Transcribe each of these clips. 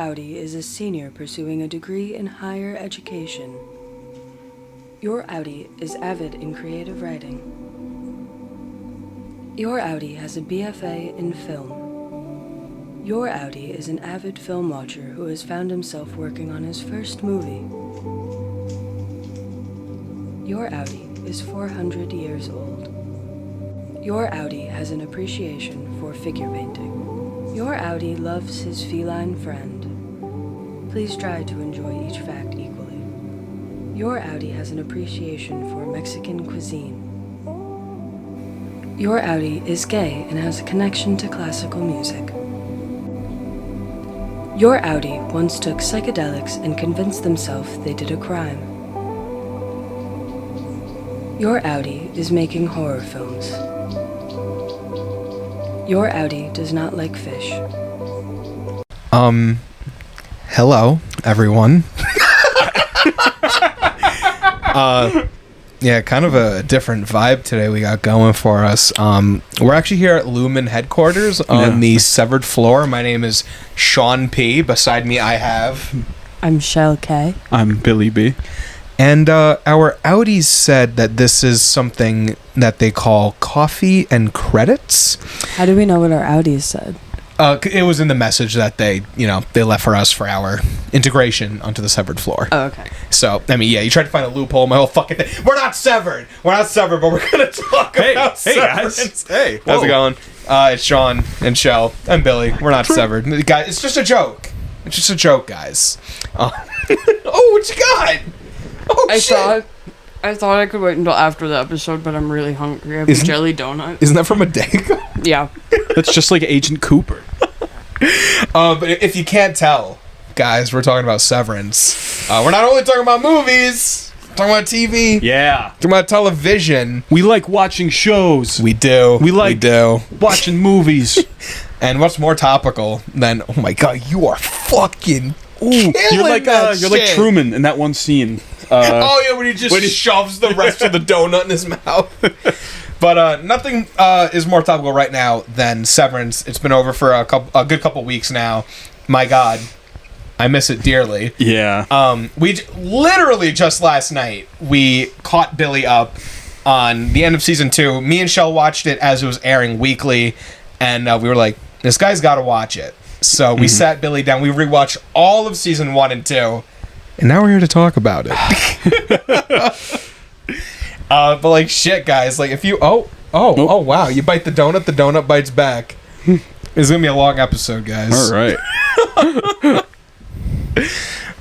Audi is a senior pursuing a degree in higher education. Your Audi is avid in creative writing. Your Audi has a BFA in film. Your Audi is an avid film watcher who has found himself working on his first movie. Your Audi is 400 years old. Your Audi has an appreciation for figure painting. Your Audi loves his feline friend. Please try to enjoy each fact equally. Your Audi has an appreciation for Mexican cuisine. Your Audi is gay and has a connection to classical music. Your Audi once took psychedelics and convinced themselves they did a crime. Your Audi is making horror films. Your Audi does not like fish. Hello, everyone. Yeah, kind of a different vibe today we got going for us. We're actually here at Lumen headquarters on the severed floor. My name is Sean P. Beside me, I have... I'm Chelle K. I'm Billy B. And our Audis said that this is something that they call coffee and credits. How do we know what our Audis said? It was in the message that they left for us for our integration onto the severed floor. Oh, okay. So, I mean, yeah, you tried to find a loophole in my whole fucking thing. We're not severed, but we're going to talk about Severance. Guys. Hey, how's it going? It's Sean and Chelle and Billy. We're not severed. Guys, it's just a joke. It's just a joke, guys. Oh, what you got? Oh, shit. I thought I could wait until after the episode, but I'm really hungry. I have a jelly donut. Isn't that from a day ago? Yeah. That's just like Agent Cooper. But if you can't tell, guys, we're talking about Severance. We're not only talking about movies, we're talking about TV. Yeah. Talking about television. We like watching shows. We do. We watching movies. And what's more topical than, oh my god, you are fucking you're like Truman in that one scene. When he just shoves the rest of the donut in his mouth. But nothing is more topical right now than Severance. It's been over for a good couple weeks now. My god, I miss it dearly. Yeah. We literally just last night we caught Billy up on the end of season 2. Me and Chelle watched it as it was airing weekly, and we were like, this guy's got to watch it. So we sat Billy down. We rewatched all of season 1 and 2. And now we're here to talk about it. But like shit, guys. Like if you oh wow, you bite the donut bites back. It's gonna be a long episode, guys. All right.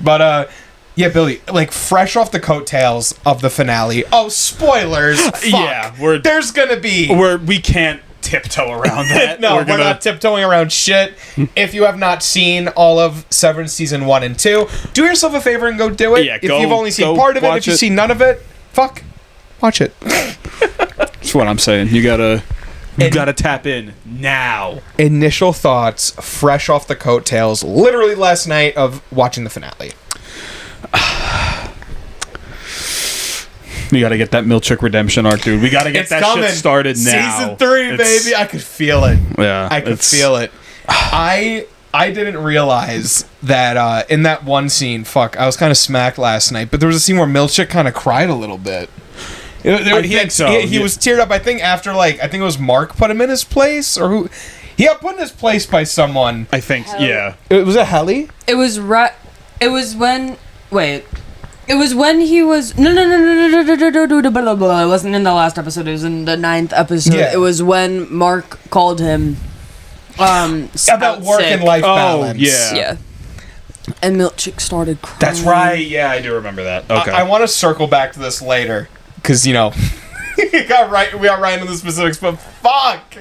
But yeah, Billy. Like fresh off the coattails of the finale. Oh, spoilers! Fuck. Yeah, there's gonna be we can't tiptoe around that. No, we're not tiptoeing around shit. If you have not seen all of Severance season 1 and 2, do yourself a favor and go do it. Yeah, if you've only seen part of it, if you've seen none of it, fuck, watch it. That's what I'm saying. You gotta tap in now. Initial thoughts, fresh off the coattails, literally last night of watching the finale. We gotta get that Milchick redemption arc, dude. We gotta get shit started now. Season 3, baby. I could feel it. Yeah, I could feel it. I didn't realize that in that one scene, I was kind of smacked last night, but there was a scene where Milchick kind of cried a little bit. He was teared up, I think, after, I think it was Mark put him in his place, or who... He got put in his place by someone. I think, yeah. Was it Helly? It was when... Wait. It was when he was... No. It wasn't in the last episode. It was in the 9th episode. Yeah. It was when Mark called him... about work and life balance. Yeah. And Milchick started crying. That's right. Yeah, I do remember that. Okay. I want to circle back to this later. Because, we got right into the specifics, but fuck!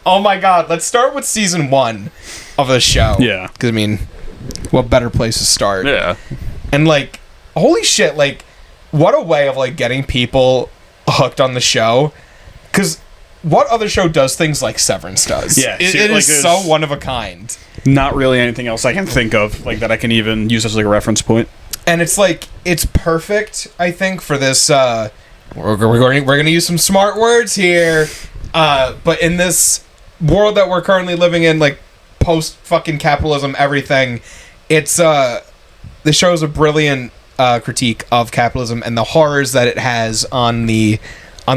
Oh my god, let's start with season 1 of the show. Yeah. Because, what better place to start? Yeah. And, holy shit, what a way of, getting people hooked on the show. Because what other show does things like Severance does? Yeah. It is so one of a kind. Not really anything else I can think of, that I can even use as, a reference point. And it's, it's perfect, I think, for this, we're going to use some smart words here, but in this world that we're currently living in, post-fucking capitalism, everything, It's the show's a brilliant critique of capitalism and the horrors that it has on the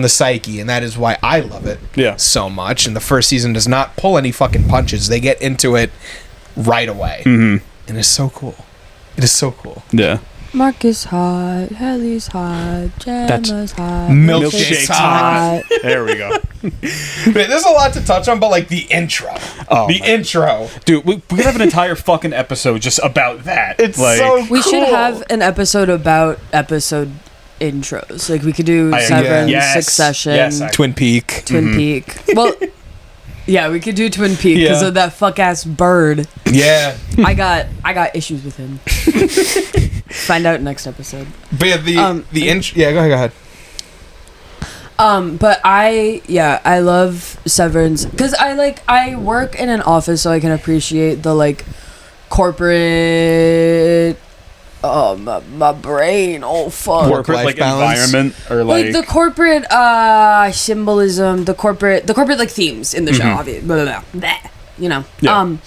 psyche, and that is why I love it so much. And the first season does not pull any fucking punches. They get into it right away. And it's so cool. It is so cool. Yeah. Mark is hot, Helly's hot, Gemma's hot, Milkshake's hot. There we go. There's a lot to touch on, but like the intro. Intro. Dude, we could have an entire fucking episode just about that. It's like, so cool. We should have an episode about episode intros. Like we could do Severance, Succession, Twin Peak. Twin Peak. Well, yeah, we could do Twin Peak because of that fuck ass bird. Yeah. I got issues with him. Find out next episode. But yeah, the intro. Yeah, go ahead. But I love Severance because I work in an office, so I can appreciate the like corporate. My brain. Oh fuck. Corporate like environment or like the corporate symbolism, the corporate like themes in the show. Obviously, blah, blah, blah, you know. Yeah.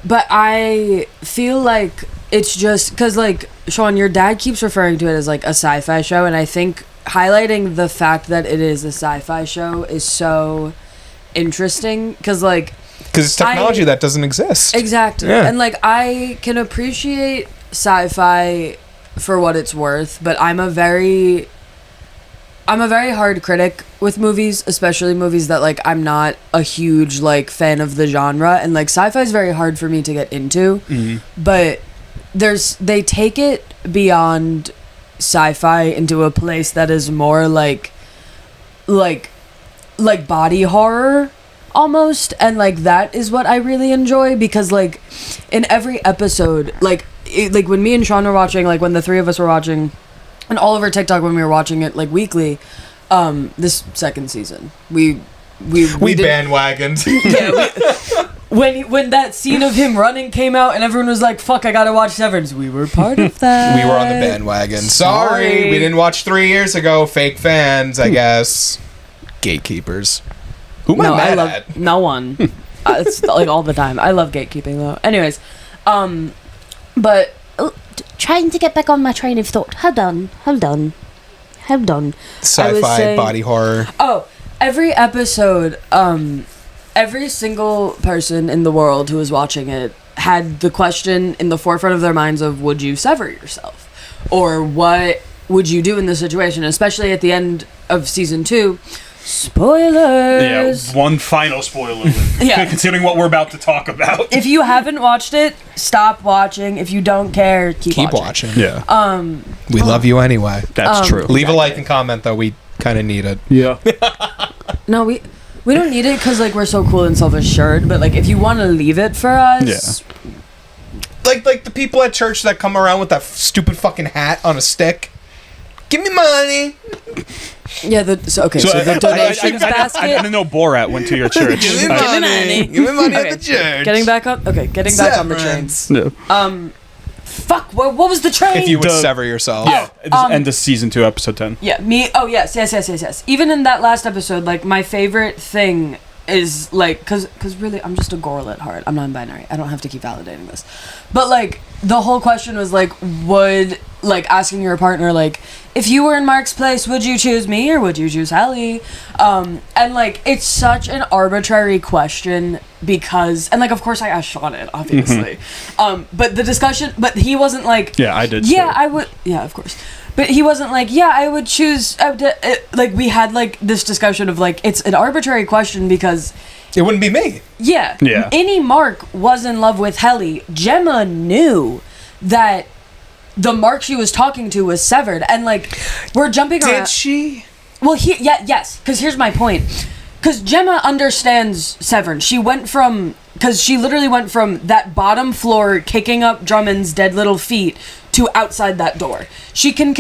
But I feel like it's just because like Sean, your dad keeps referring to it as like a sci-fi show, and I think highlighting the fact that it is a sci-fi show is so interesting because it's technology that doesn't exist. Exactly. And like I can appreciate sci-fi for what it's worth, but I'm a very hard critic with movies, especially movies that like I'm not a huge like fan of the genre, and like sci-fi is very hard for me to get into. But they take it beyond sci-fi into a place that is more like body horror almost, and like that is what I really enjoy because like in every episode like when me and Sean were watching, like when the three of us were watching, and all over TikTok when we were watching it like weekly, this second season we bandwagoned. When that scene of him running came out and everyone was like, fuck, I gotta watch Severance, we were part of that. We were on the bandwagon. Sorry, we didn't watch 3 years ago. Fake fans, I guess. Gatekeepers. Who am I mad at? No one. It's like all the time. I love gatekeeping though. Anyways, but trying to get back on my train of thought. Hold on. Sci-fi, body horror. Oh, every episode, every single person in the world who was watching it had the question in the forefront of their minds of, would you sever yourself? Or what would you do in this situation? Especially at the end of season 2. Spoilers! Yeah, one final spoiler. Considering what we're about to talk about. If you haven't watched it, stop watching. If you don't care, keep watching. Yeah. We love you anyway. That's true. Leave a like and comment, though. We kind of need it. Yeah. No, we don't need it because like we're so cool and self-assured. But like, if you want to leave it for us, like the people at church that come around with that stupid fucking hat on a stick. Give me money. Yeah. So the donations basket. I didn't know Borat went to your church. Give me money. Give me money at the church. Getting back on the train. Yeah. Fuck. What was the train? If you would sever yourself. Yeah. End of season 2, episode 10. Yeah. Me. Oh yes. Even in that last episode, like my favorite thing is like, cause really I'm just a girl at heart. I'm non-binary. I don't have to keep validating this. But like the whole question was like, would like asking your partner like, if you were in Mark's place, would you choose me or would you choose Helly? And like it's such an arbitrary question because, and like of course I asked Sean it obviously. But the discussion, but he wasn't like, yeah, I did. Yeah, I would. Yeah, of course. But he wasn't like, yeah, I would choose. Like we had like this discussion of like it's an arbitrary question because it wouldn't be me. Yeah. Any Mark was in love with Helly. Gemma knew that the Mark she was talking to was severed, and like we're jumping around. Did she? Well, yes. Because here's my point. Because Gemma understands Severance. She literally went from that bottom floor kicking up Drummond's dead little feet to outside that door. She can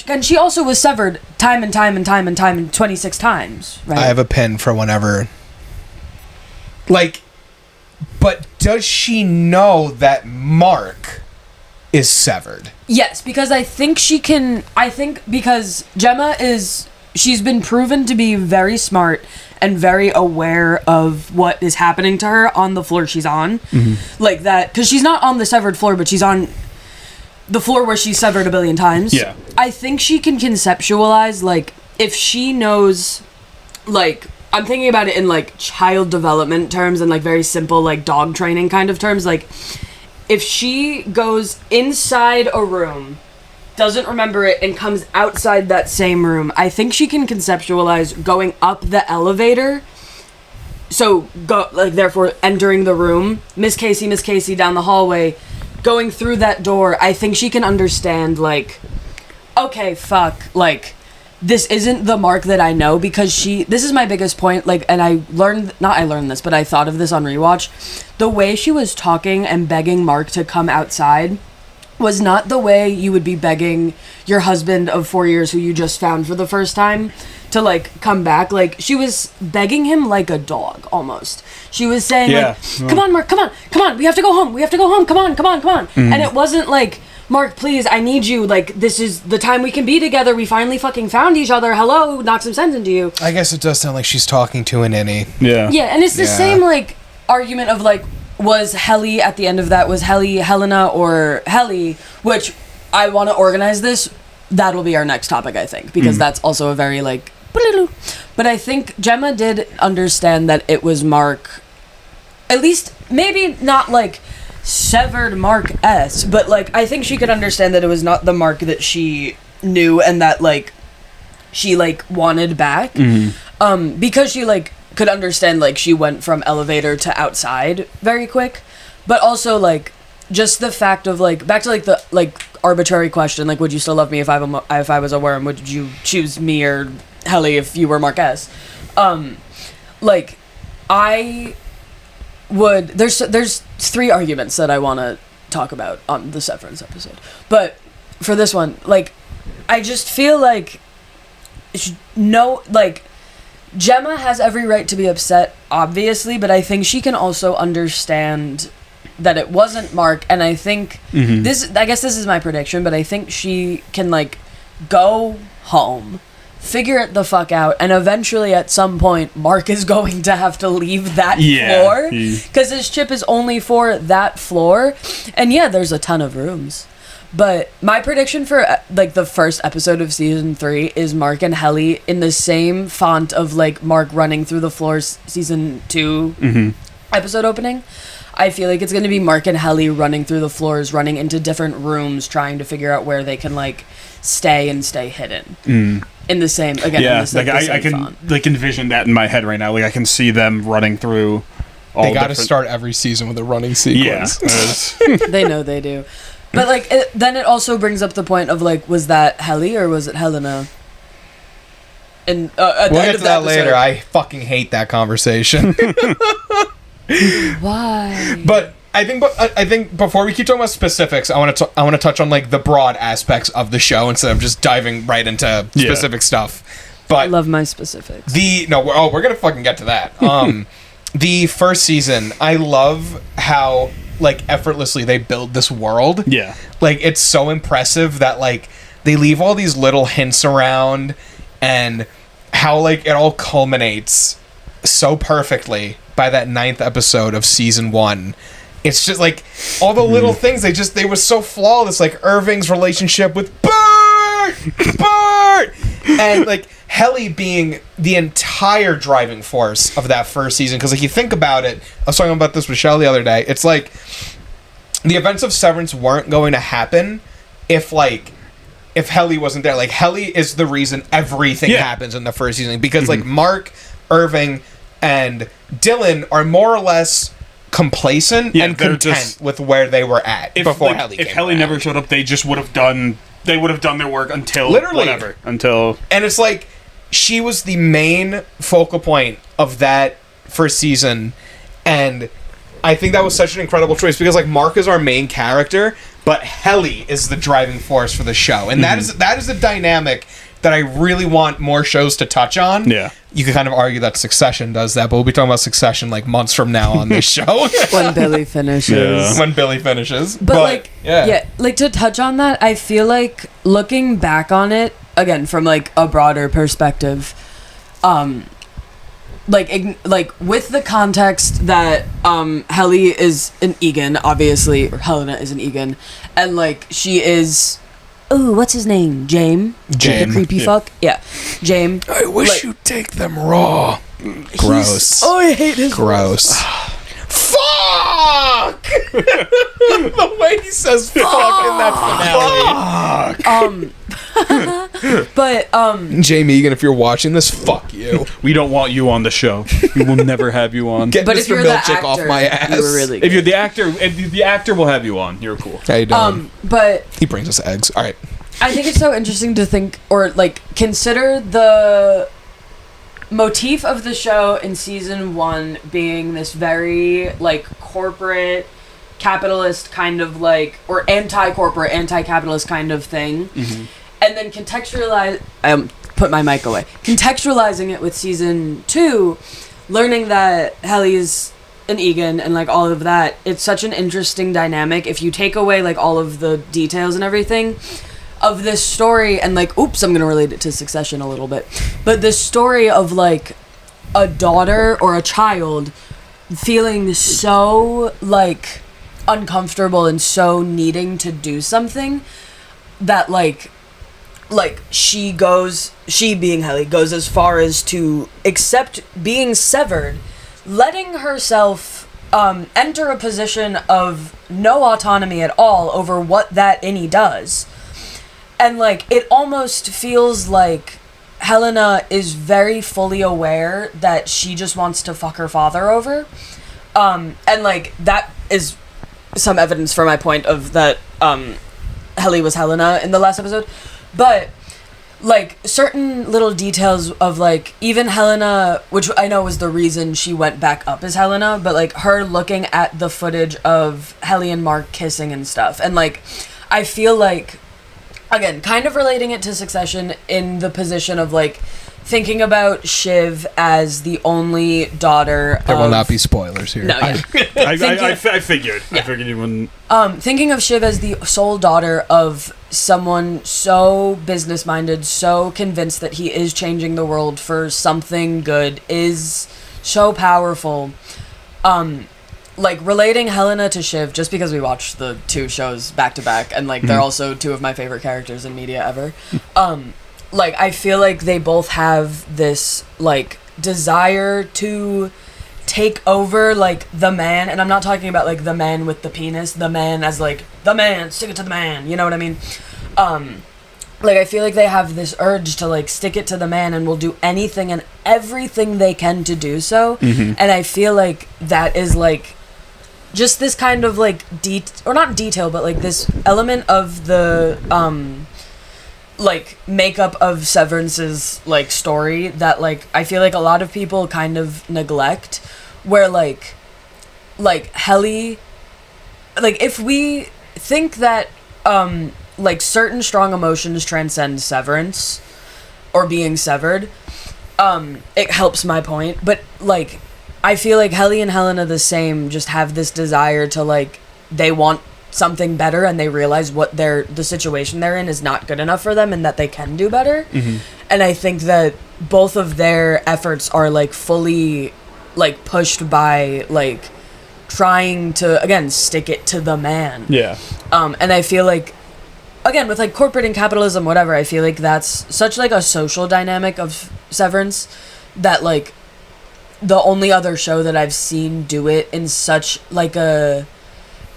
and she also was severed time and 26 times, right? I have a pen for whenever. Like, but does she know that Mark is severed? Yes, because I think because Gemma is she's been proven to be very smart and very aware of what is happening to her on the floor she's on. Like that, because she's not on the severed floor, but she's on the floor where she's severed a billion times. Yeah. I think she can conceptualize, like, if she knows, like, I'm thinking about it in, like, child development terms and, like, very simple, like, dog training kind of terms. Like, if she goes inside a room, doesn't remember it, and comes outside that same room, I think she can conceptualize going up the elevator. So, therefore, entering the room, Miss Casey down the hallway, going through that door, I think she can understand, like, okay, fuck, like, this isn't the Mark that I know, because this is my biggest point, like, and I thought of this on rewatch. The way she was talking and begging Mark to come outside was not the way you would be begging your husband of 4 years who you just found for the first time to, like, come back. Like, she was begging him like a dog, almost. She was saying, like, come on, Mark, come on, we have to go home, come on. And it wasn't like, Mark, please, I need you, like, this is the time we can be together, we finally fucking found each other, hello, knock some sense into you. I guess it does sound like she's talking to an innie. Yeah. Yeah, and it's the same, like, argument of, like, was Helly at the end of that, was Helly Helena or Helly, which I want to organize this. That'll be our next topic, I think, because that's also a very, like, but I think Gemma did understand that it was Mark, at least maybe not like severed Mark S, but like I think she could understand that it was not the Mark that she knew and that like she like wanted back, because she like could understand like she went from elevator to outside very quick, but also like just the fact of like back to like the like arbitrary question, like would you still love me if I was a worm? Would you choose me or Helly if you were Marquez? Like I would. There's three arguments that I want to talk about on the Severance episode, but for this one, like I just feel like Gemma has every right to be upset, obviously, but I think she can also understand that it wasn't Mark, and I think I guess this is my prediction, but I think she can like go home, figure it the fuck out, and eventually at some point Mark is going to have to leave that floor because his chip is only for that floor, and yeah, there's a ton of rooms. But my prediction for like the first episode of season 3 is Mark and Helly in the same font of like Mark running through the floors season 2 episode opening. I feel like it's going to be Mark and Helly running through the floors, running into different rooms, trying to figure out where they can like stay hidden. In the same, again, yeah, in the same, I can font. like envision that in my head right now. Like I can see them running through all They got to different... start every season with a running sequence. Yeah. They know they do. But like then it also brings up the point of like, was that Helly or was it Helena? And at the We'll end get of to the that episode, later. I fucking hate that conversation. why? But I think before we keep talking about specifics, I want to touch on like the broad aspects of the show instead of just diving right into specific stuff. But I love my specifics. we're gonna fucking get to that. The first season, I love how like effortlessly they build this world. Yeah. Like it's so impressive that like they leave all these little hints around and how like it all culminates so perfectly by that 9th episode of season 1. It's just like all the little things they were so flawless, like Irving's relationship with Bert, and like Helly being the entire driving force of that first season. Because like you think about it, I was talking about this with Chelle the other day. It's like the events of Severance weren't going to happen if Helly wasn't there. Like Helly is the reason everything happens in the first season, because like Mark, Irving, and Dylan are more or less complacent and content with where they were at before Helly came If Helly around. never showed up, they just would have done their work until Literally. until And it's like she was the main focal point of that first season, and I think that was such an incredible choice because like Mark is our main character, but Helly is the driving force for the show, and that is a dynamic that I really want more shows to touch on. Yeah. You could kind of argue that Succession does that, but we'll be talking about Succession like months from now on this show. When Billy finishes. Yeah. When Billy finishes. But like, like to touch on that, I feel like looking back on it, again, from like a broader perspective, like with the context that Helly is an Egan, obviously, or Helena is an Egan, and like she is, ooh, what's his name? Jame, the creepy fuck, yeah, Jame. I wish you'd take them raw. Gross. Oh, I hate his gross. Fuck! The way he says fuck in that finale. But Jamie Egan, if you're watching this, fuck you. We don't want you on the show. We will never have you on. Get but Mr. if you're the Milchick actor, off my ass. you were really If you're good. the actor will have you on. You're cool. How you doing? But He brings us eggs. All right. I think it's so interesting to think or like consider the motif of the show in season 1 being this very like corporate capitalist kind of like, or anti-corporate, anti-capitalist kind of thing, and then contextualize put my mic away, contextualizing it with season 2, learning that Helly's an Egan and like all of that. It's such an interesting dynamic if you take away like all of the details and everything of this story, and like, oops, I'm gonna relate it to Succession a little bit, but this story of like a daughter or a child feeling so like uncomfortable and so needing to do something that like she being Helly goes as far as to accept being severed, letting herself enter a position of no autonomy at all over what that innie does. And, like, it almost feels like Helena is very fully aware that she just wants to fuck her father over. And, like, that is some evidence for my point of that Helly was Helena in the last episode. But, like, certain little details of, like, even Helena, which I know was the reason she went back up as Helena, but, like, her looking at the footage of Helly and Mark kissing and stuff. And, like, I feel like, again, kind of relating it to Succession in the position of, like, thinking about Shiv as the only daughter There will not be spoilers here. No, yeah. I figured. I figured you wouldn't. Thinking of Shiv as the sole daughter of someone so business-minded, so convinced that he is changing the world for something good, is so powerful. Like, relating Helena to Shiv, just because we watched the 2 shows back-to-back, and, like, they're also 2 of my favorite characters in media ever, like, I feel like they both have this, like, desire to take over, like, the man, and I'm not talking about, like, the man with the penis, the man as, like, the man, stick it to the man, you know what I mean? Like, I feel like they have this urge to, like, stick it to the man and will do anything and everything they can to do so, and I feel like that is, like, just this kind of, like, or not detail, but, like, this element of the, like, makeup of Severance's, like, story that, like, I feel like a lot of people kind of neglect, where, like, Helly, like, if we think that, like, certain strong emotions transcend severance, or being severed, it helps my point, but, like, I feel like Helly and Helena the same just have this desire to, like, they want something better and they realize what the situation they're in is not good enough for them and that they can do better. And I think that both of their efforts are, like, fully, like, pushed by, like, trying to, again, stick it to the man. Yeah. And I feel like, again, with, like, corporate and capitalism, whatever, I feel like that's such, like, a social dynamic of Severance that, like, the only other show that I've seen do it in such, like, a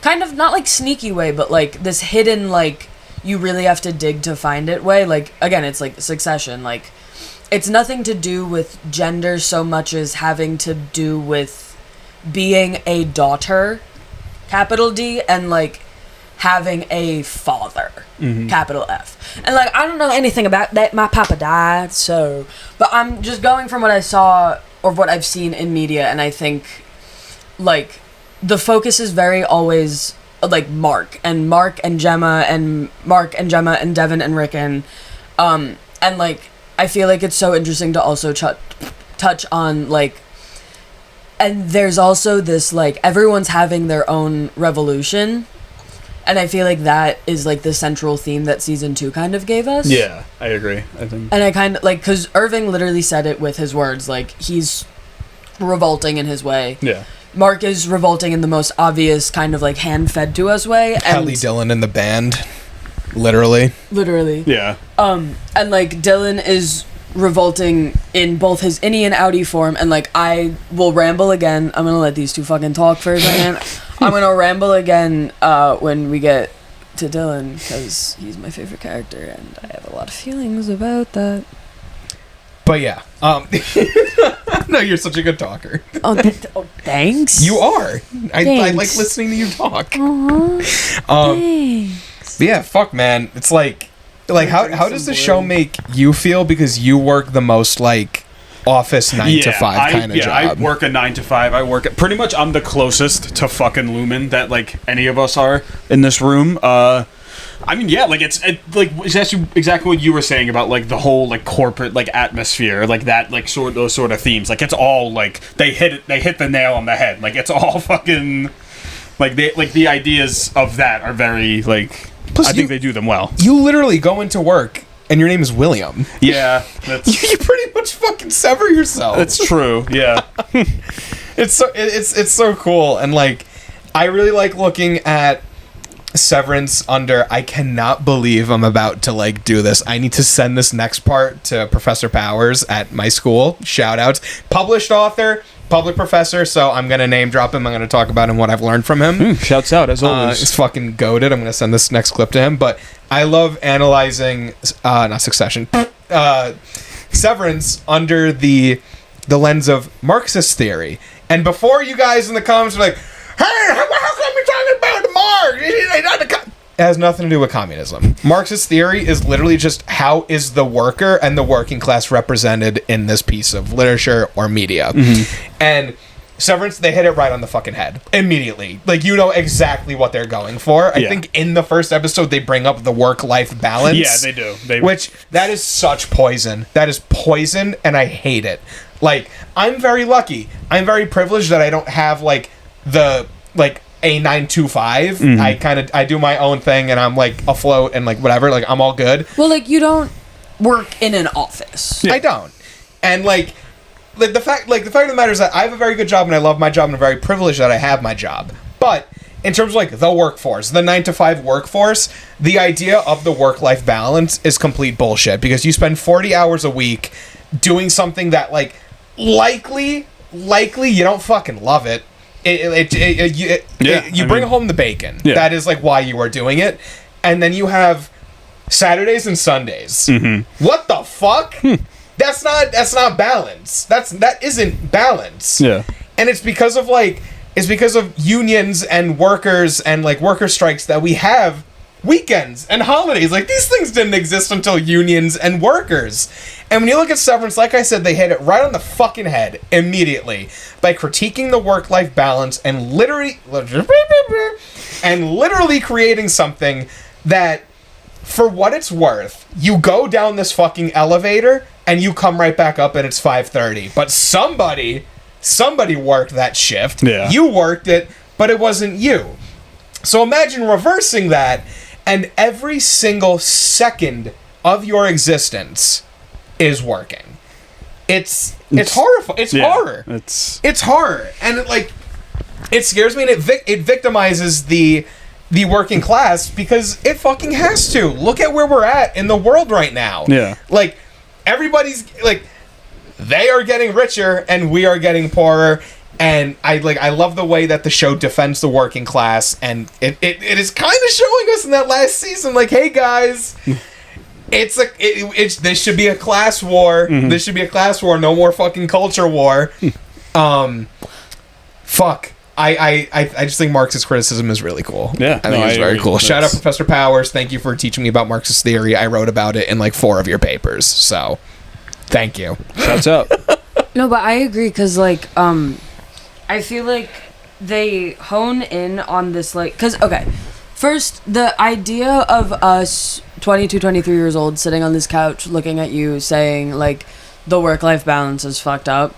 kind of, not, like, sneaky way, but, like, this hidden, like, you really have to dig to find it way. Like, again, it's, like, Succession. Like, it's nothing to do with gender so much as having to do with being a daughter, capital D, and, like, having a father, capital F. And, like, I don't know anything about that. My papa died, so... But I'm just going from what I saw or what I've seen in media, and I think, like, the focus is very always, like, Mark and Gemma and Devin and Rickon, and, like, I feel like it's so interesting to also touch on, like, and there's also this, like, everyone's having their own revolution, And I feel like that is like the central theme that season 2 kind of gave us. Yeah, I agree. I think. And I kind of like, because Irving literally said it with his words, like he's revolting in his way. Yeah. Mark is revolting in the most obvious kind of like hand fed to us way. And Kelly Dillon in the band, literally. Yeah. And like Dylan is revolting in both his innie and outie form, and like I will ramble again. I'm gonna let these two fucking talk for a second. I'm gonna ramble again when we get to Dylan, because he's my favorite character and I have a lot of feelings about that. But yeah, no, you're such a good talker. Oh, thanks. You are. I Thanks. like listening to you talk. Thanks. Yeah, fuck, man. It's like how does the show make you feel? Because you work the most like office 9 to 5 kind of job. I work a 9 to 5. I work pretty much. I'm the closest to fucking Lumen that like any of us are in this room. I mean, yeah, like it's exactly what you were saying about like the whole like corporate like atmosphere, like that, like those sort of themes. Like it's all like they hit the nail on the head. Like it's all fucking like the ideas of that are very like. Plus I think they do them well. You literally go into work and your name is William. Yeah, that's You pretty much fucking sever yourself. that's true. Yeah, It's so cool, and like I really like looking at Severance under I cannot believe I'm about to like do this. I need to send this next part to Professor Powers at my school. Shout outs. Published author, public professor, so I'm gonna name drop him. I'm gonna talk about him, what I've learned from him. shouts out as always. It's fucking goated. I'm gonna send this next clip to him. But I love analyzing not Succession. Severance under the lens of Marxist theory. And before you guys in the comments are like, hey, how come you're talking about Marx? It has nothing to do with communism. Marxist theory is literally just how is the worker and the working class represented in this piece of literature or media. And Severance, they hit it right on the fucking head immediately. Like, you know exactly what they're going for. I think in the first episode they bring up the work-life balance. Yeah, they do. Which, that is such poison. That is poison, and I hate it. Like, I'm very lucky. I'm very privileged that I don't have, like, a 9-to-5. I do my own thing, and I'm, like, afloat and, like, whatever. Like, I'm all good. Well, like, you don't work in an office. I don't. And, like the fact of the matter is that I have a very good job and I love my job and I'm very privileged that I have my job. But in terms of like the workforce, the 9 to 5 workforce, the idea of the work-life balance is complete bullshit, because you spend 40 hours a week doing something that like likely you don't fucking love it. You bring home the bacon. Yeah. That is like why you are doing it. And then you have Saturdays and Sundays. What the fuck? That's not balance. That isn't balance. Yeah. And it's because of unions and workers and like worker strikes that we have weekends and holidays. Like, these things didn't exist until unions and workers. And when you look at Severance, like I said, they hit it right on the fucking head immediately by critiquing the work-life balance and literally creating something that, for what it's worth, you go down this fucking elevator and you come right back up and it's 5:30. But somebody worked that shift. Yeah. You worked it, but it wasn't you. So imagine reversing that, and every single second of your existence is working. It's horrifying. It's horror. It's horror. And it scares me, and it victimizes the working class, because it fucking has to. Look at where we're at in the world right now. Yeah. Like, everybody's like, they are getting richer and we are getting poorer. And I love the way that the show defends the working class, and it is kind of showing us in that last season, like, hey guys, this should be a class war. This should be a class war. No more fucking culture war. Fuck. I just think Marxist criticism is really cool. Yeah, I think it's very cool. Shout out Professor Powers. Thank you for teaching me about Marxist theory. I wrote about it in like 4 of your papers. So, thank you. Shouts out. No, but I agree, because like I feel like they hone in on this, like, because okay, first, the idea of us 22, 23 years old sitting on this couch looking at you saying like the work-life balance is fucked up.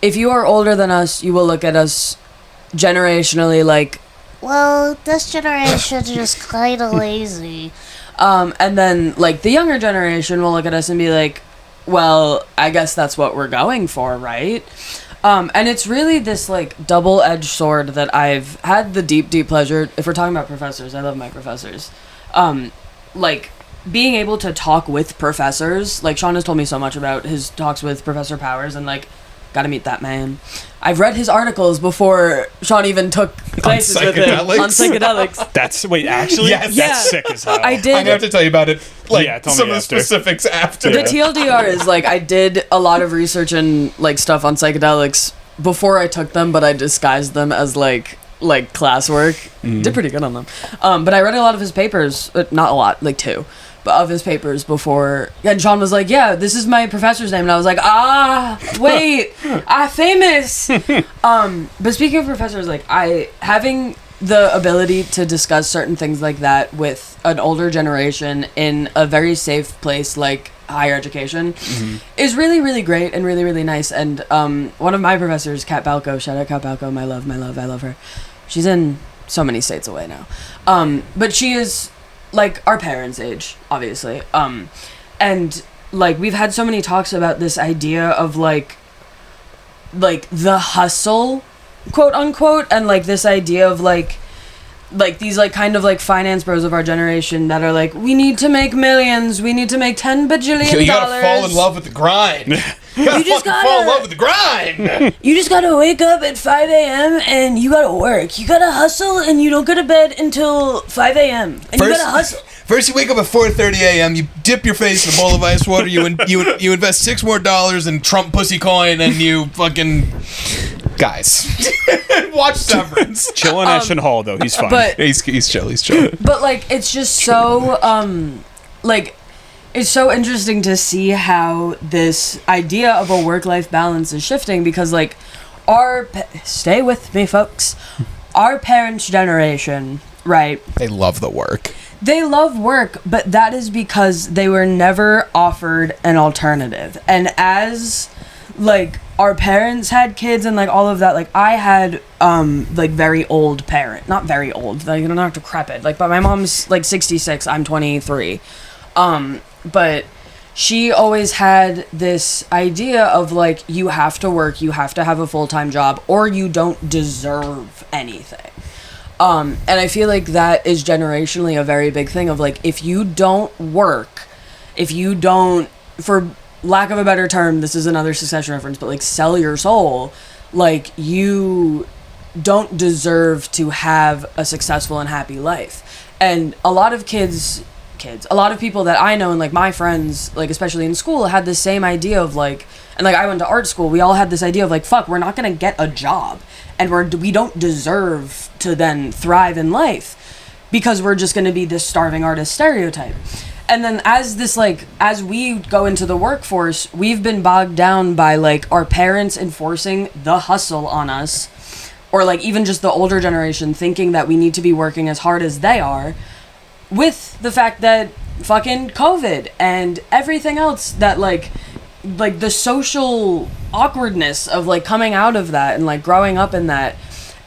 If you are older than us, you will look at us generationally like Well, this generation is just kind of lazy. And then, like, the younger generation will look at us and be like, well, I guess that's what we're going for, right? And it's really this, like, double-edged sword that I've had the deep, deep pleasure, if we're talking about professors, I love my professors, like, being able to talk with professors, like, Sean has told me so much about his talks with Professor Powers, and, like, gotta meet that man. I've read his articles before Sean even took classes with him on psychedelics. Wait, actually? Yes. That's sick as hell. I did. I have to tell you about it, like, tell me some of the after. specifics after. The TLDR is, like, I did a lot of research and, like, stuff on psychedelics before I took them, but I disguised them as, like classwork. Did pretty good on them. But I read a lot of his papers, not a lot, like 2. But of his papers before, and Sean was like, yeah, this is my professor's name, and I was like, wait, famous. But speaking of professors, like, having the ability to discuss certain things like that with an older generation in a very safe place like higher education is really, really great and really, really nice. And one of my professors, Kat Balco, shout out Kat Balco, my love, I love her. She's in so many states away now. But she is, like, our parents' age, obviously. And, like, we've had so many talks about this idea of, like the hustle, quote unquote, and, like, this idea of, like these, like, kind of, like, finance bros of our generation that are like, we need to make millions, we need to make $10 bajillion. You gotta fall in love with the grind. You just gotta fall in love with the grind. You just gotta wake up at 5 a.m. and you gotta work. You gotta hustle, and you don't go to bed until 5 a.m. And you gotta hustle. First, you wake up at 4:30 a.m. You dip your face in a bowl of ice water. You invest $6 more in Trump pussy coin, and you fucking guys watch Severance. Chill in Ashton Hall, though. He's fine. But He's chill. He's chill. But, like, it's just so, like, it's so interesting to see how this idea of a work-life balance is shifting, because, like, stay with me, folks, our parents' generation, right? They love the work. They love work, but that is because they were never offered an alternative. And as, like, our parents had kids and, like, all of that, like, I had, like, very old parent. Not very old, like, not decrepit. Like, but my mom's, like, 66, I'm 23. But she always had this idea of, like, you have to work, you have to have a full-time job, or you don't deserve anything. And I feel like that is generationally a very big thing of, like, if you don't work, if you don't, for lack of a better term, this is another Succession reference, but, like, sell your soul, like, you don't deserve to have a successful and happy life. And a lot of a lot of people that I know and, like, my friends, like, especially in school, had the same idea of, like, and, like, I went to art school, we all had this idea of, like, fuck, we're not gonna get a job, and we don't deserve to then thrive in life because we're just gonna be this starving artist stereotype. And then as we go into the workforce, we've been bogged down by, like, our parents enforcing the hustle on us, or, like, even just the older generation thinking that we need to be working as hard as they are, with the fact that fucking COVID and everything else that, like the social awkwardness of, like, coming out of that and, like, growing up in that.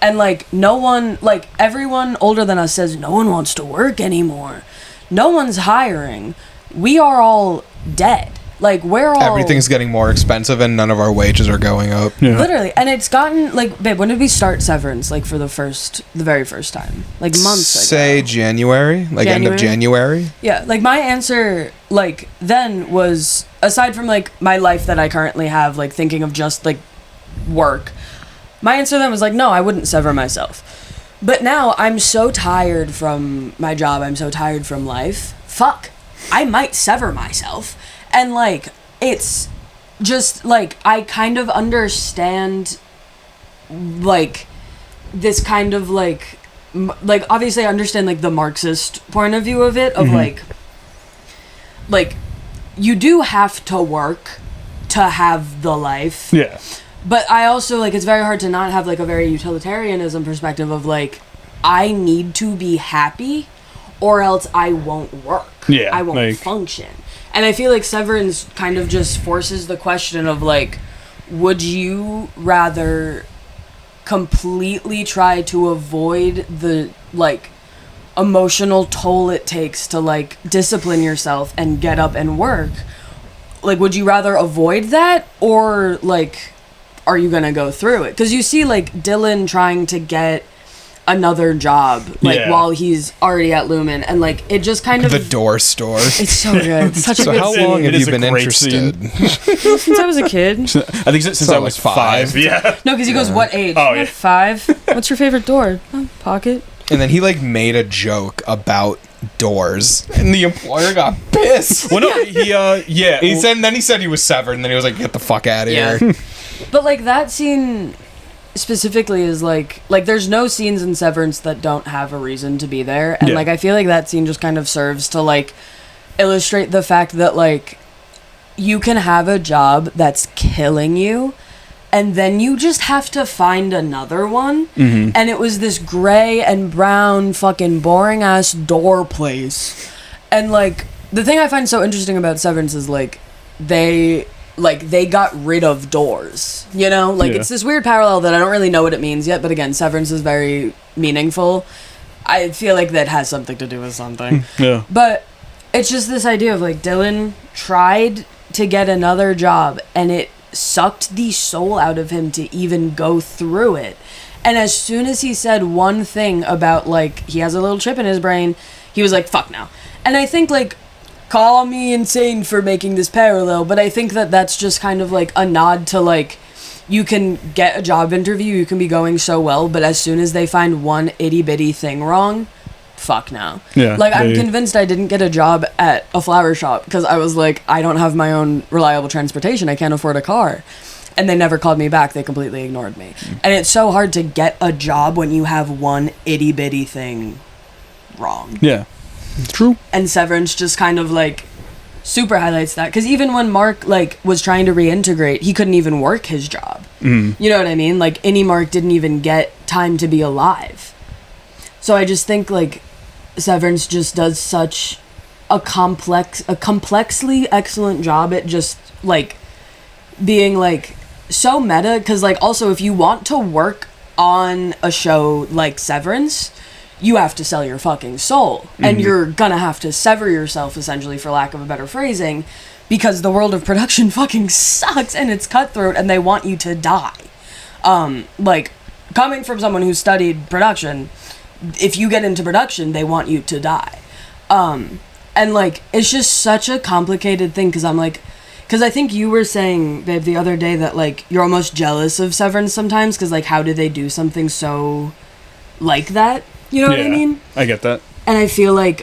And, like, no one, like, everyone older than us says no one wants to work anymore. No one's hiring. We are all dead. Like, we're all... Everything's getting more expensive and none of our wages are going up. Yeah. Literally. And it's gotten, like, babe, when did we start Severance? Like, for the very first time? Like, months ago. Say January? Like, end of January? Yeah. Like, my answer, like, then was, aside from, like, my life that I currently have, like, thinking of just, like, work, my answer then was, like, no, I wouldn't sever myself. But now, I'm so tired from my job. I'm so tired from life. Fuck. I might sever myself. And, like, it's just, like, I kind of understand, like, this kind of, like, obviously I understand, like, the Marxist point of view of it, of, like, you do have to work to have the life. Yeah. But I also, like, it's very hard to not have, like, a very utilitarianism perspective of, like, I need to be happy or else I won't work. Yeah. I won't function. And I feel like Severance kind of just forces the question of, like, would you rather completely try to avoid the like emotional toll it takes to like discipline yourself and get up and work, like would you rather avoid that, or like are you gonna go through it? Because you see like Dylan trying to get another job like while he's already at Lumen, and like it just kind of The door store. it's so good. Such a So good how scene. long have It you is a been great interested? Since I was a kid. I think since So I like was 5. 5. Yeah. No, because he goes, what age? Oh, yeah. 5. What's your favorite door? Oh, pocket. And then he like made a joke about doors, and the employer got pissed. Well, no, He said he was severed, and then he was like, "Get the fuck out of here." But like that scene specifically is like there's no scenes in Severance that don't have a reason to be there, and like I feel like that scene just kind of serves to like illustrate the fact that like you can have a job that's killing you, and then you just have to find another one. Mm-hmm. And it was this gray and brown fucking boring ass door place. And like the thing I find so interesting about Severance is like they got rid of doors, you know? Like it's this weird parallel that I don't really know what it means yet, but again, Severance is very meaningful. I feel like that has something to do with something. Yeah. But it's just this idea of like Dylan tried to get another job, and it sucked the soul out of him to even go through it. And as soon as he said one thing about like he has a little chip in his brain, he was like, fuck now. And I think like, call me insane for making this parallel, but I think that that's just kind of like a nod to like, you can get a job interview, you can be going so well, but as soon as they find one itty bitty thing wrong, fuck now. Yeah, like I'm convinced I didn't get a job at a flower shop because I was like, I don't have my own reliable transportation, I can't afford a car. And they never called me back, they completely ignored me. And it's so hard to get a job when you have one itty bitty thing wrong. Yeah. True. And Severance just kind of like super highlights that, because even when Mark like was trying to reintegrate, he couldn't even work his job. You know what I mean? Like any Mark didn't even get time to be alive. So I just think like Severance just does such a complexly excellent job at just like being like so meta, because like also if you want to work on a show like Severance, you have to sell your fucking soul, and you're gonna have to sever yourself, essentially, for lack of a better phrasing, because the world of production fucking sucks and it's cutthroat and they want you to die. Like coming from someone who studied production, if you get into production, they want you to die. And like it's just such a complicated thing, because I'm like, because I think you were saying, babe, the other day that like you're almost jealous of Severance sometimes, because like how did they do something so like that? You know what I mean? I get that. And I feel like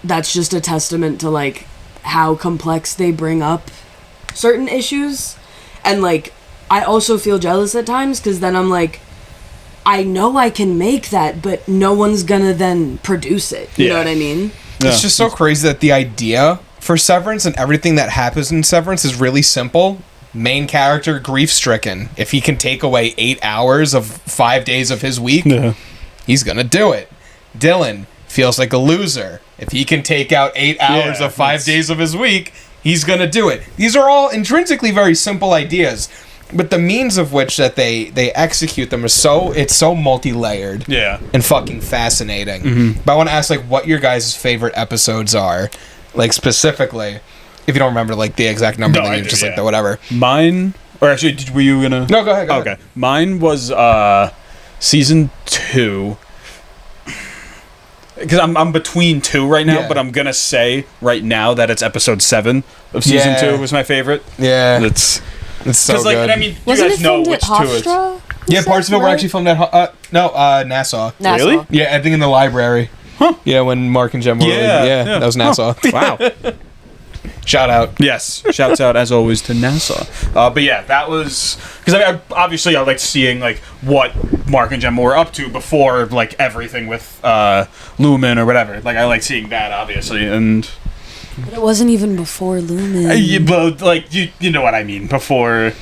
that's just a testament to like how complex they bring up certain issues. And like I also feel jealous at times, because then I'm like, I know I can make that, but no one's gonna then produce it. You know what I mean? Yeah. It's just so crazy that the idea for Severance and everything that happens in Severance is really simple. Main character, grief-stricken. If he can take away 8 hours of 5 days of his week, he's gonna do it. Dylan feels like a loser. If he can take out 8 hours of 5 days of his week, he's gonna do it. These are all intrinsically very simple ideas, but the means of which that they execute them is so multi-layered and fucking fascinating. But I want to ask like what your guys' favorite episodes are, like specifically. If you don't remember like the exact number, then you're just like the whatever. Mine, or actually, were you gonna? No, go ahead. Okay, mine was season 2. Because I'm between 2 right now, but I'm gonna say right now that it's episode 7 of season 2 was my favorite. Yeah, it's so like, good. I mean, you Wasn't guys it know filmed which at 2 is. Hofstra? Yeah, parts of it were actually filmed at Nassau. Really? Yeah, I think in the library. Huh? Yeah, when Mark and Jem were that was Nassau. Wow. Shout out. Yes, shouts out as always to Nassau. But yeah, that was because I mean, obviously I liked seeing like what Mark and Gemma were up to before like everything with Lumen or whatever. Like I like seeing that obviously, and But it wasn't even before Lumen. but like you know what I mean before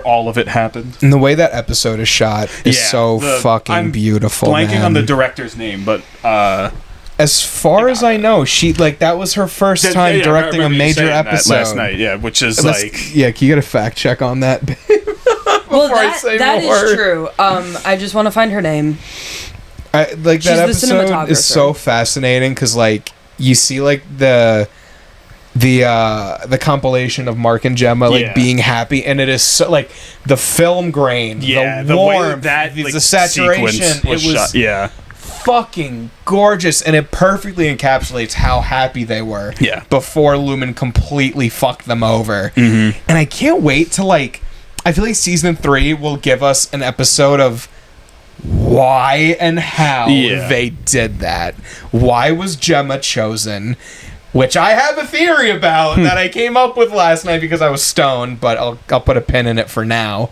all of it happened. And the way that episode is shot is so fucking I'm beautiful. Blanking on the man. director's name, but As far as I know, she like that was her first time directing a major episode last night. Yeah, which is Let's- like yeah. Can you get a fact check on that? before I say that more. is true. I just want to find her name. That the episode cinematographer. is so fascinating because like you see like the compilation of Mark and Gemma like being happy, and it is so like the film grain, the warmth, the saturation. It was shot. Fucking gorgeous, and it perfectly encapsulates how happy they were before Lumen completely fucked them over. And I can't wait to like. I feel like season 3 will give us an episode of why and how they did that. Why was Gemma chosen? Which I have a theory about that I came up with last night because I was stoned, but I'll put a pin in it for now.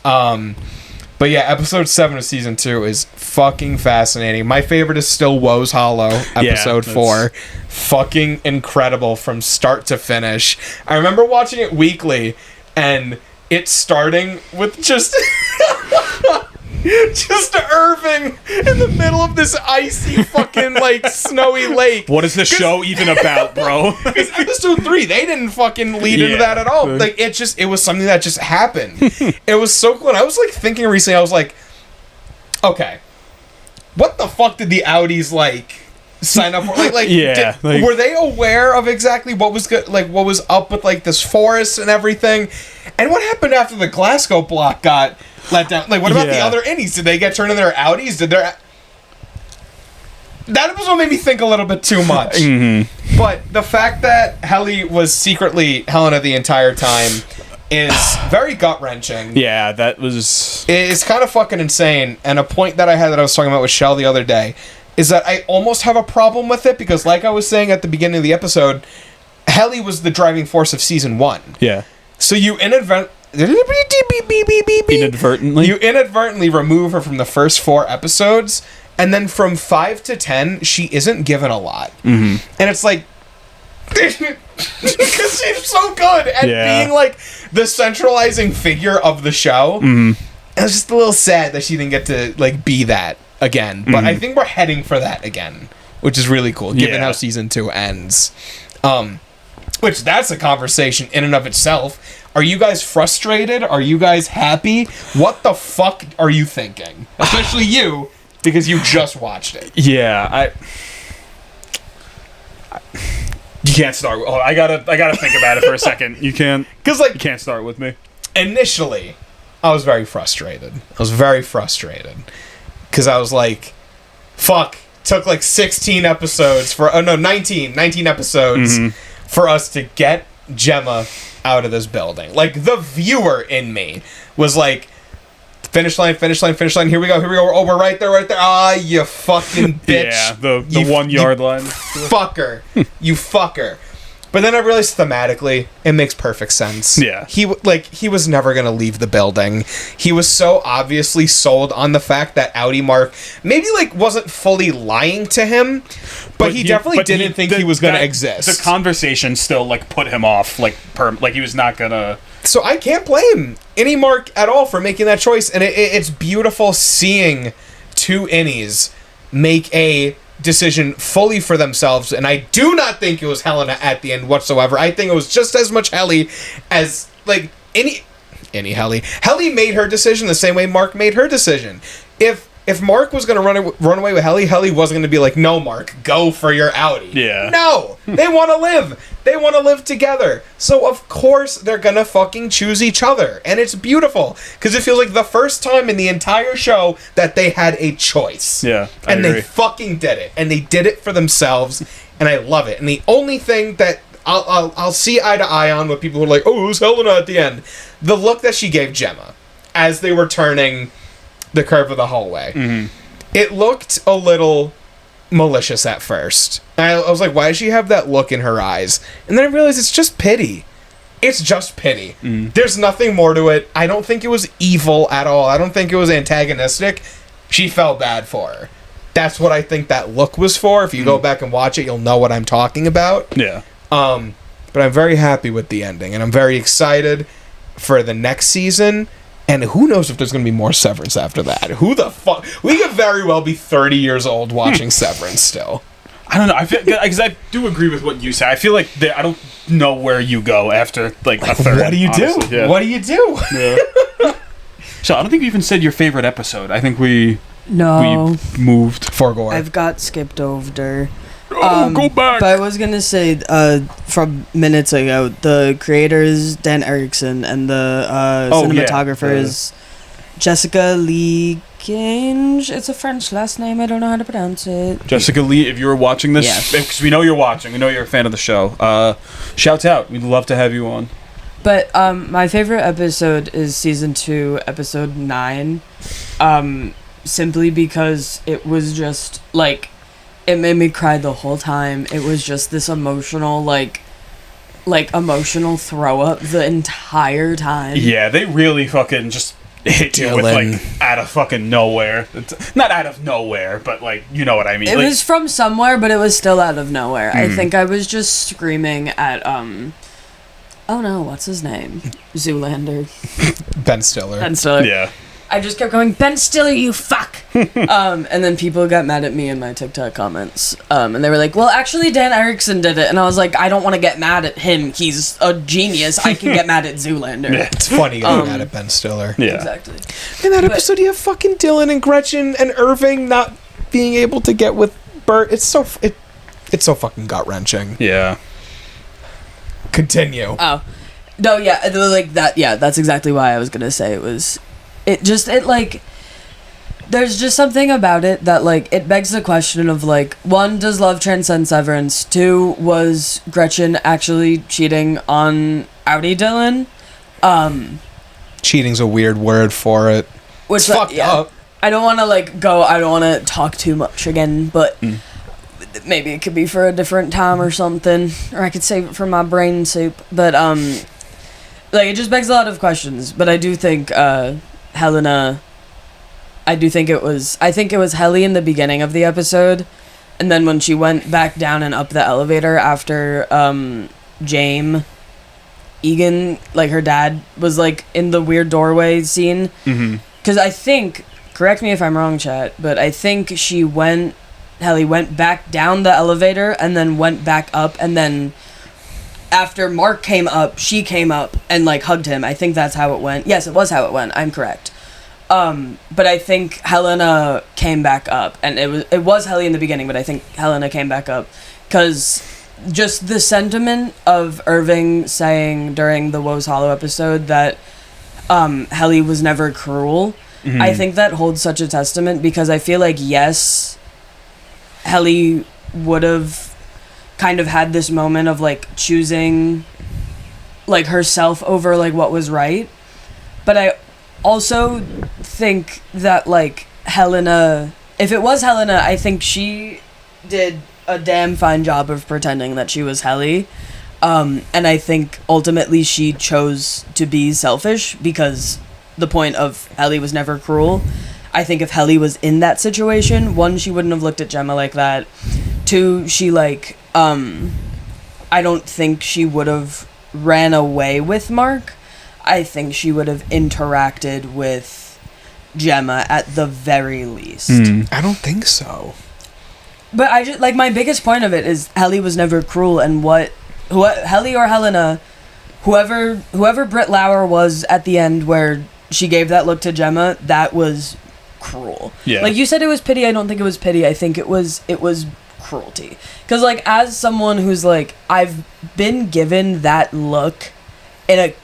But yeah, episode 7 of season 2 is fucking fascinating. My favorite is still Woe's Hollow, episode 4. Fucking incredible from start to finish. I remember watching it weekly, and it starting with just Irving in the middle of this icy fucking like snowy lake. What is this show even about, bro? Because episode 3, they didn't fucking lead into that at all. Like it was something that just happened. It was so cool. And I was like thinking recently, I was like, okay, what the fuck did the Audis like sign up for? Were they aware of exactly what was good, like what was up with like this forest and everything? And what happened after the Glasgow block got let down? Like, what about the other innies? Did they get turned into their Audis? That episode made me think a little bit too much. But the fact that Helly was secretly Helena the entire time is very gut-wrenching. Yeah, that was... It's kind of fucking insane. And a point that I had that I was talking about with Chelle the other day is that I almost have a problem with it because, like I was saying at the beginning of the episode, Helly was the driving force of season 1. Yeah. So you inadvertently remove her from the first 4 episodes, and then from 5 to 10 she isn't given a lot. And it's like because she's so good at being like the centralizing figure of the show. And it's just a little sad that she didn't get to like be that again, but I think we're heading for that again, which is really cool given how season 2 ends. Which that's a conversation in and of itself. Are you guys frustrated? Are you guys happy? What the fuck are you thinking? Especially you, because you just watched it. Yeah, you can't start. I gotta think about it for a second. You can't, because like you can't start with me. Initially, I was very frustrated. Because I was like, fuck. Took like 19 episodes for us to get Gemma out of this building. Like, the viewer in me was like, finish line, here we go, oh, we're right there, ah, you fucking bitch. Yeah, the 1 yard line. You fucker. But then I realized thematically, it makes perfect sense. Yeah. He was never going to leave the building. He was so obviously sold on the fact that Audi Mark maybe, like, wasn't fully lying to him, but he definitely didn't think he was going to exist. The conversation still, like, put him off, like he was not going to... So I can't blame any Mark at all for making that choice, and it's beautiful seeing 2 innies make a decision fully for themselves, and I do not think it was Helena at the end whatsoever. I think it was just as much Helly as like any Helly. Helly made her decision the same way Mark made her decision. If Mark was going to run away with Helly wasn't going to be like, no, Mark, go for your Audi. Yeah. No, they want to live. They want to live together. So of course they're going to fucking choose each other, and it's beautiful because it feels like the first time in the entire show that they had a choice. Yeah, and they fucking did it, and they did it for themselves, and I love it. And the only thing that I'll see eye to eye on with people who are like, oh, it was Helena at the end, the look that she gave Gemma as they were turning the curve of the hallway. It looked a little malicious at first. I was like, why does she have that look in her eyes? And then I realized it's just pity. It's just pity. There's nothing more to it. I don't think it was evil at all. I don't think it was antagonistic. She felt bad for her. That's what I think that look was for. If you go back and watch it, you'll know what I'm talking about. Yeah. But I'm very happy with the ending, and I'm very excited for the next season. And who knows if there's going to be more Severance after that? Who the fuck? We could very well be 30 years old watching Severance still. I don't know. I feel because I do agree with what you say. I feel like I don't know where you go after like a third. What do you do? Yeah. What do you do? Yeah. So I don't think we even said your favorite episode. I think we moved. For Gore. I've got skipped over. Go back. But I was gonna say, from minutes ago, the creators Dan Erickson and the cinematographers Jessica Lee Gange. It's a French last name. I don't know how to pronounce it. Jessica Lee, if you're watching this, because we know you're watching, we know you're a fan of the show. Shouts out. We'd love to have you on. But my favorite episode is season 2, episode 9. Simply because it was just like, it made me cry the whole time. It was just this emotional, like emotional throw up the entire time. Yeah, they really fucking just hit you with like out of fucking nowhere. Not out of nowhere, but like, you know what I mean. It like, was from somewhere, but it was still out of nowhere. I think I was just screaming at oh no, what's his name? Zoolander. Ben Stiller. Ben Stiller. Yeah. I just kept going, Ben Stiller, you fuck! And then people got mad at me in my TikTok comments. And they were like, well, actually, Dan Erickson did it. And I was like, I don't want to get mad at him. He's a genius. I can get mad at Zoolander. Yeah. It's funny getting mad at Ben Stiller. Yeah. Exactly. In that episode, you have fucking Dylan and Gretchen and Irving not being able to get with Bert. It's so fucking gut-wrenching. Yeah. Continue. Oh. No, yeah, like that, yeah, that's exactly why I was gonna say there's just something about it that, like, it begs the question of, like, 1, does love transcend severance? 2, was Gretchen actually cheating on Audi Dylan? Cheating's a weird word for it. Which, it's fucked up. I don't want to, like, I don't want to talk too much again, but maybe it could be for a different time or something, or I could save it for my brain soup, but, like, it just begs a lot of questions, but I do think, Helena... I think it was Helly in the beginning of the episode, and then when she went back down and up the elevator after James Egan, like her dad was like in the weird doorway scene. Because I think, correct me if I'm wrong, chat, but I think Helly went back down the elevator and then went back up, and then after Mark came up, she came up and like hugged him. I think that's how it went. Yes, it was how it went. I'm correct. But I think Helena came back up, and it was Helly in the beginning, but I think Helena came back up because just the sentiment of Irving saying during the Woe's Hollow episode that Helly was never cruel. I think that holds such a testament, because I feel like, yes, Helly would have kind of had this moment of like choosing like herself over like what was right, but I also think that like Helena, if it was Helena, I think she did a damn fine job of pretending that she was Helly, and I think ultimately she chose to be selfish, because the point of Helly was never cruel. I think if Helly was in that situation, 1, she wouldn't have looked at Gemma like that. 2, she like I don't think she would have ran away with Mark. I think she would have interacted with Gemma at the very least. I don't think so. But I just, like, my biggest point of it is Helly was never cruel, and what Helly or Helena, whoever Britt Lauer was at the end where she gave that look to Gemma, that was cruel. Yeah. Like you said, it was pity. I don't think it was pity. I think it was cruelty. Because like, as someone who's like, I've been given that look in a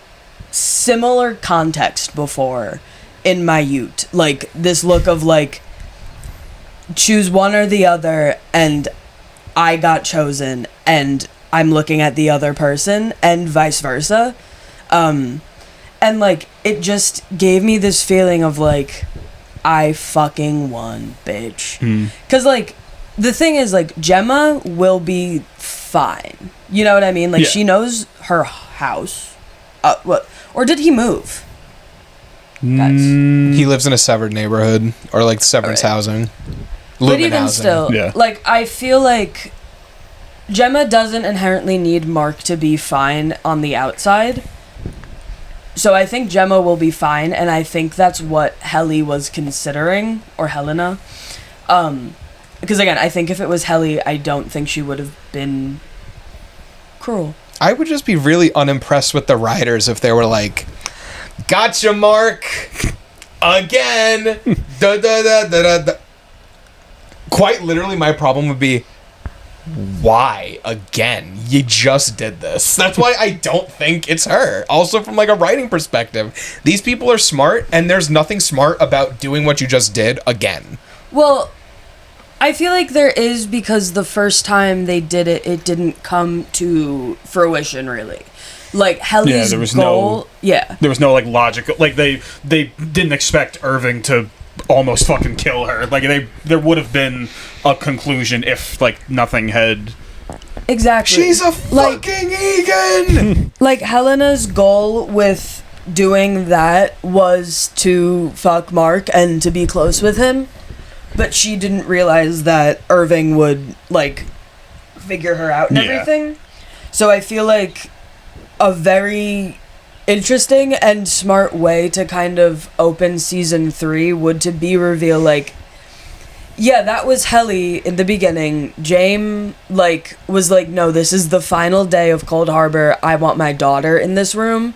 similar context before in my youth, like this look of like, choose one or the other, and I got chosen and I'm looking at the other person, and vice versa, and like it just gave me this feeling of like, I fucking won, bitch. Because like the thing is, like, Gemma will be fine, you know what I mean, like she knows her house. What? Or did he move? Guys. He lives in a severed neighborhood, or like Severance housing. But even housing. still, like, I feel like Gemma doesn't inherently need Mark to be fine on the outside. So I think Gemma will be fine, and I think that's what Helly was considering, or Helena. Because again, I think if it was Helly, I don't think she would have been cruel. I would just be really unimpressed with the writers if they were like, gotcha, Mark. again. Da, da, da, da, da, da. Quite literally, my problem would be, why again? You just did this. That's why I don't think it's her. Also, from like a writing perspective, these people are smart, and there's nothing smart about doing what you just did again. Well, I feel like there is, because the first time they did it, it didn't come to fruition really. Like Helly's there was goal, there was no like logical, like they didn't expect Irving to almost fucking kill her. Like there would have been a conclusion if like nothing had. Exactly. She's a fucking Egan. Like Helena's goal with doing that was to fuck Mark and to be close with him, but she didn't realize that Irving would like figure her out and everything. So I feel like a very interesting and smart way to kind of open season 3 would to be reveal like, yeah, that was Helly in the beginning. James like was like, no, this is the final day of Cold Harbor. I want my daughter in this room.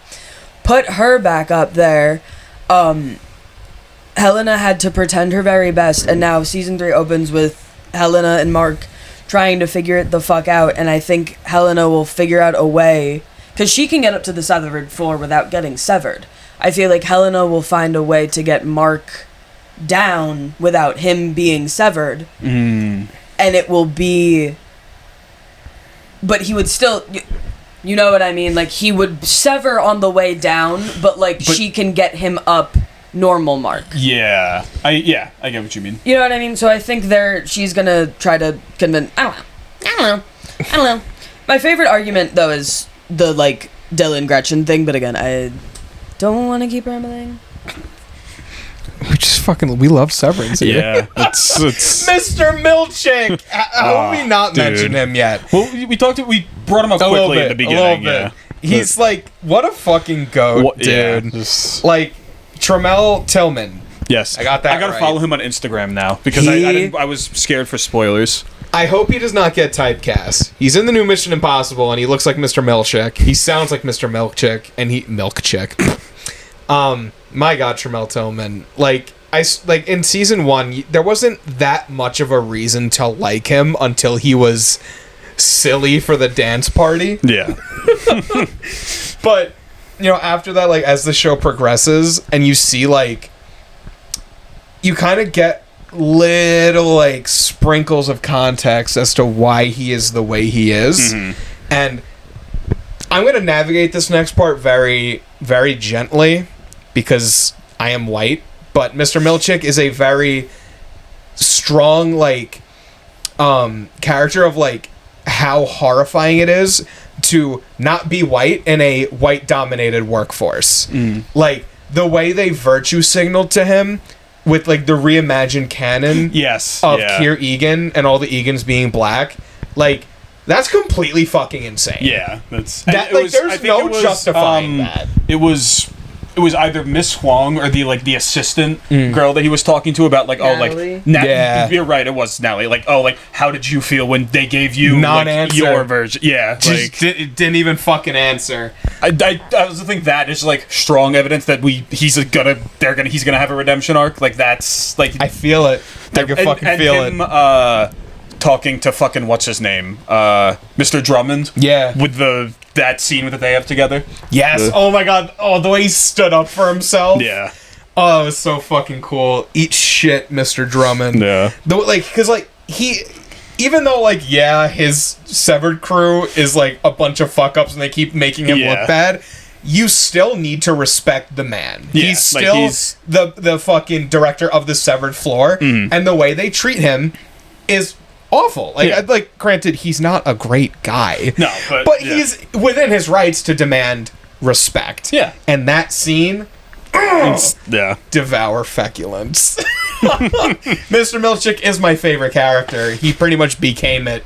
Put her back up there. Helena had to pretend her very best, and now season 3 opens with Helena and Mark trying to figure it the fuck out, and I think Helena will figure out a way, because she can get up to the severed floor without getting severed. I feel like Helena will find a way to get Mark down without him being severed. And it will be... But he would still... You know what I mean? Like, he would sever on the way down, but she can get him up normal Mark. Yeah. I get what you mean. You know what I mean? So I think she's gonna try to convince... I don't know. My favorite argument, though, is the like Dylan Gretchen thing, but again, I don't want to keep rambling. We love Severance here. Yeah, it's Mr. Milkshake. How have we not mentioned him yet? Well, we brought him up quickly in the beginning. A little bit. He's like, what a fucking goat, dude. Yeah, like Tremel Tillman. Yes, I got that. I gotta right. follow him on Instagram now because I was scared for spoilers. I hope he does not get typecast. He's in the new Mission Impossible, and he looks like Mr. Milkchick. He sounds like Mr. Milkchick, and Milkchick. My God, Tremel Tillman. Like in season 1, there wasn't that much of a reason to like him until he was silly for the dance party. Yeah. But after that, like as the show progresses, and you see like you kind of get little like sprinkles of context as to why he is the way he is. And I'm going to navigate this next part very, very gently because I am white, but Mr. Milchick is a very strong like character of like how horrifying it is to not be white in a white dominated workforce. Like the way they virtue signaled to him with like the reimagined canon of Keir Egan and all the Egans being black, like that's completely fucking insane. Yeah, that's that. Like, there's no justifying that. It was either Miss Huang or the assistant girl that he was talking to about like Natalie? You're right, it was Natalie. Like how did you feel when they gave you non-answer your version? Yeah, just didn't even fucking answer. I also think that is like strong evidence that he's gonna have a redemption arc. Like that's like I feel it. I can fucking feel him, it. Talking to fucking what's his name, Mr. Drummond. Yeah, with that scene that they have together. Yes. Oh my God. Oh, the way he stood up for himself. Yeah. Oh, it was so fucking cool. Eat shit, Mr. Drummond. Yeah. Because he, even though his severed crew is like a bunch of fuck ups and they keep making him look bad, you still need to respect the man. Yeah, he's still the fucking director of the severed floor, and the way they treat him is awful. Granted, he's not a great guy. No, but he's within his rights to demand respect. Yeah. And that scene, devour feculence. Mr. Milchick is my favorite character. He pretty much became it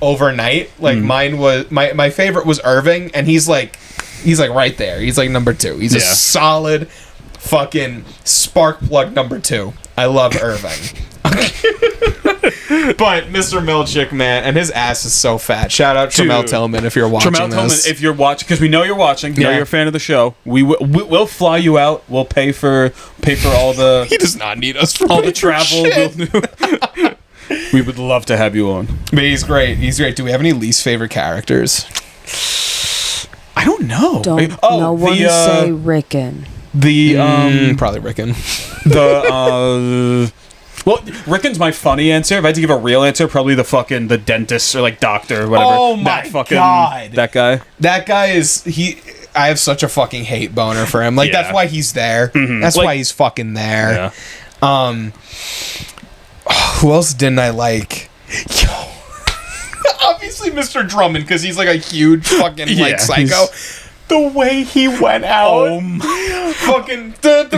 overnight. Mine was my favorite was Irving, and he's right there. He's number 2. He's a solid fucking spark plug number 2. I love Irving. But Mr. Milchick, man, and his ass is so fat. Shout out Tramel Dude. Tillman if you're watching Tramel Tillman, this. if you're watching, because we know you're watching, know Yeah. you're a fan of the show. We'll fly you out. We'll pay for all the He does not need us for all the paper travel. shit. We would love to have you on. But he's great. He's great. Do we have any least favorite characters? I don't know. Don't no one say Rickon. Probably Rickon. Well, Rickon's my funny answer. If I had to give a real answer, probably the dentist or like doctor or whatever. Oh my God. That guy. That guy is I have such a fucking hate boner for him. Like Yeah. that's why he's there. Mhm. That's Like- why he's fucking there. Yeah. Who else didn't I like? Yo. Obviously Mr. Drummond, because he's like a huge fucking Yeah, like psycho. The way he went out. Fucking That's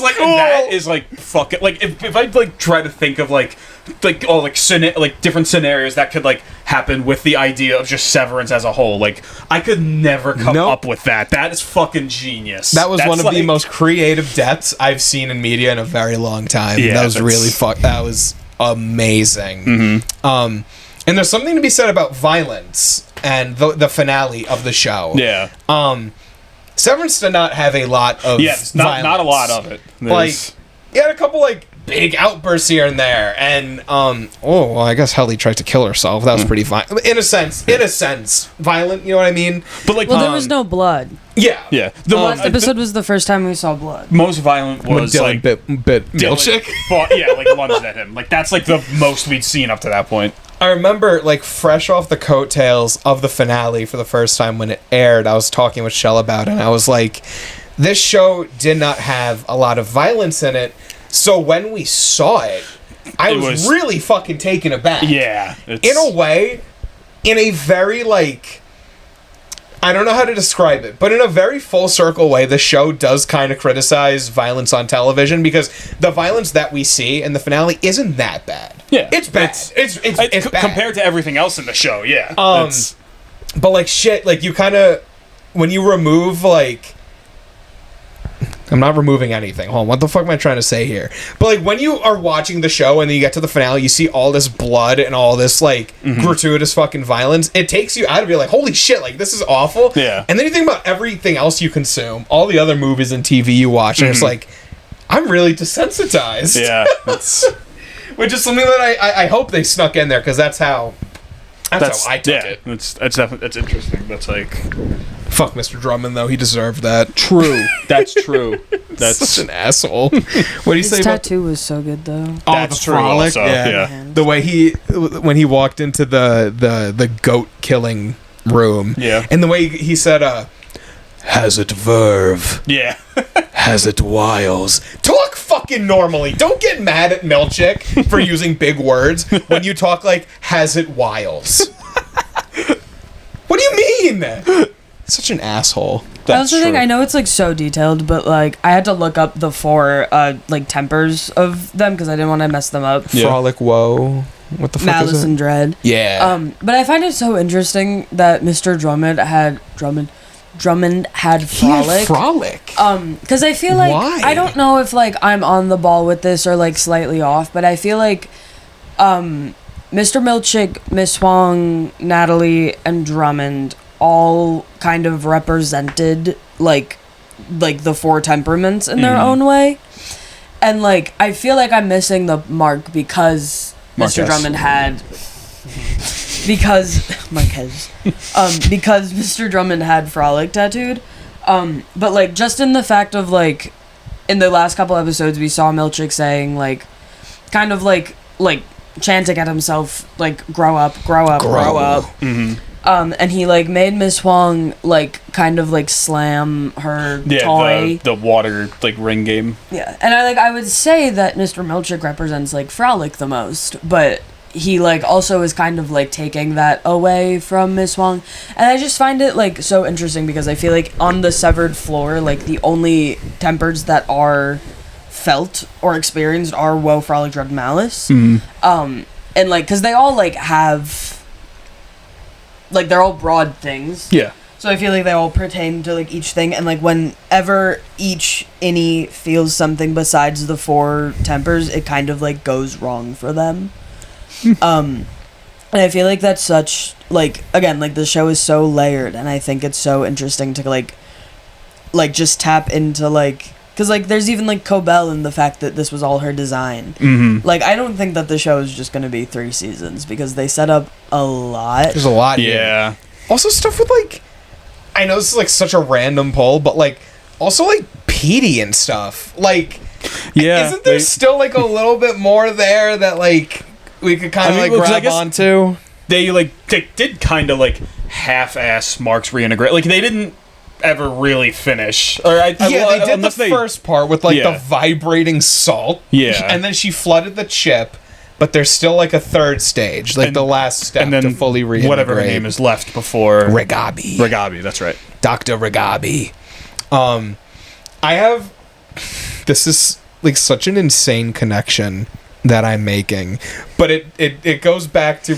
like cool. that is like fucking like if I like try to think of like different scenarios that could like happen with the idea of just Severance as a whole, like I could never come Nope. up with that. That is fucking genius. That was That's one of the like- most creative deaths I've seen in media in a very long time. Yeah, that was that's- really that was amazing. Mm-hmm. And there's something to be said about violence and the finale of the show. Yeah. Severance did not have a lot of Yes, not a lot of it. Like, There's- he had a couple like big outbursts here and there, and well, I guess Helly tried to kill herself. That was pretty violent. In a sense, violent. You know what I mean? but like Well, there was no blood. Yeah. yeah. The last episode was the first time we saw blood. most violent When was Dylan like bit Milchick. like lunged at him. Like that's like the most we'd seen up to that point. I remember, like, fresh off the coattails of the finale for the first time when it aired, I was talking with Chelle about it, and I was like, this show did not have a lot of violence in it, so when we saw it, I was really fucking taken aback. Yeah. In a way, in a very, like, I don't know how to describe it, but in a very full circle way, the show does kind of criticize violence on television, because the violence that we see in the finale isn't that bad. Yeah. It's bad. It's bad. Compared to everything else in the show, yeah. But like shit, like you kind of, when you remove like, I'm not removing anything. Hold on, what the fuck am I trying to say here? But like when you are watching the show and then you get to the finale, you see all this blood and all this like gratuitous fucking violence. It takes you out of it, like holy shit, like this is awful. Yeah. And then you think about everything else you consume, all the other movies and TV you watch, and it's like, I'm really desensitized. Yeah. Which is something that I hope they snuck in there, because that's how I took it. That's definitely that's interesting. That's like Fuck Mr. Drummond, though. He deserved that. true. That's true. That's Such an asshole. What do you His say about... tattoo was so good though. Oh, That's the true frolic? also, yeah. The way when he walked into the goat killing room. Yeah. And the way he said, has it verve, yeah. has it wiles. Talk fucking normally. Don't get mad at Milchick for using big words when you talk like, has it wiles. What do you mean? Such an asshole. I also think, I know it's like so detailed, but like I had to look up the four like tempers of them because I didn't want to mess them up. Yeah. Frolic, woe. What the fuck Malice is it? and dread. Yeah. But I find it so interesting that Mr. Drummond had He had frolic. frolic. Because I feel like Why? I don't know if like I'm on the ball with this or like slightly off, but I feel like Mr. Milchick, Miss Huang, Natalie, and Drummond all kind of represented like the four temperaments in their own way. And like I feel like I'm missing the mark because Mr. Drummond had because Mr. Drummond had frolic tattooed. But like just in the fact of like in the last couple episodes we saw Milchick saying like kind of like chanting at himself like grow up. Mm-hmm. And he like made Miss Huang like kind of like slam her toy. The water like ring game. Yeah. And I would say that Mr. Milchick represents like frolic the most, but he like also is kind of like taking that away from Miss Huang. And I just find it like so interesting because I feel like on the severed floor, like the only tempers that are felt or experienced are woe, frolic, dread, and malice. And like because they all like have like they're all broad things. Yeah. So So I feel like they all pertain to like each thing, and like whenever each innie feels something besides the four tempers, it kind of like goes wrong for them. And I feel like that's such like, again, like the show is so layered, and I think it's so interesting to like just tap into like, because like there's even like Cobell and the fact that this was all her design. Like I don't think that the show is just gonna be 3 seasons because they set up a lot. There's a lot. Yeah. Here. Also stuff with like, I know this is like such a random poll, but like also like Petey and stuff. Like, isn't there still like a little bit more there that like we could kind of like grab onto? They did kind of like half-ass Mark's reintegrate. Like they didn't ever really finish. They did the first part with like the vibrating salt. Yeah, and then she flooded the chip. But there's still like a third stage, like the last step and then to fully reintegrate. Whatever her name is left before Regabi. Regabi, that's right. Dr. Regabi. This is like such an insane connection that I'm making, but it goes back to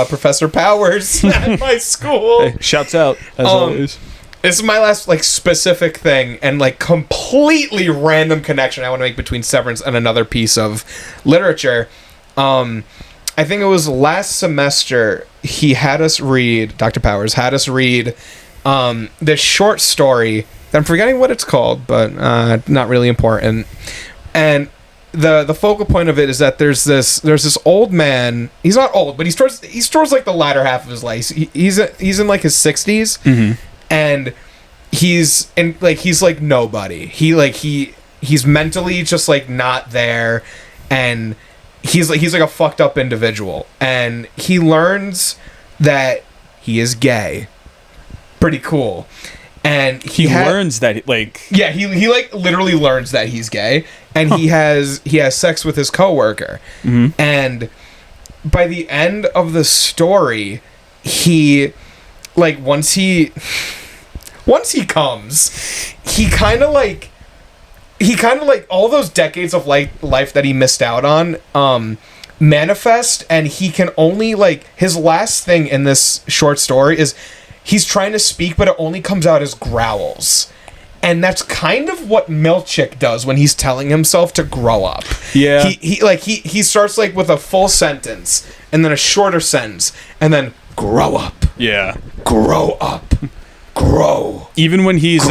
Professor Powers at my school. Hey, shouts out as always. This is my last like specific thing and like completely random connection I want to make between Severance and another piece of literature. I think it was last semester he had us read, Dr. Powers had us read this short story that I'm forgetting what it's called, but not really important. And the focal point of it is that there's this old man. He's not old, but he's towards like the latter half of his life. He's in like his 60s, and he's like nobody. He's mentally just like not there, and he's like a fucked up individual, and he learns that he is gay. Pretty cool. And he learns that he like literally learns that he's gay, and he has sex with his coworker. And by the end of the story, he like once he comes, he kind of like all those decades of life that he missed out on manifest, and he can only like his last thing in this short story is he's trying to speak, but it only comes out as growls. And that's kind of what Milchick does when he's telling himself to grow up. Yeah. He starts like with a full sentence and then a shorter sentence and then grow up. Yeah. Grow up. Grow. Even when he's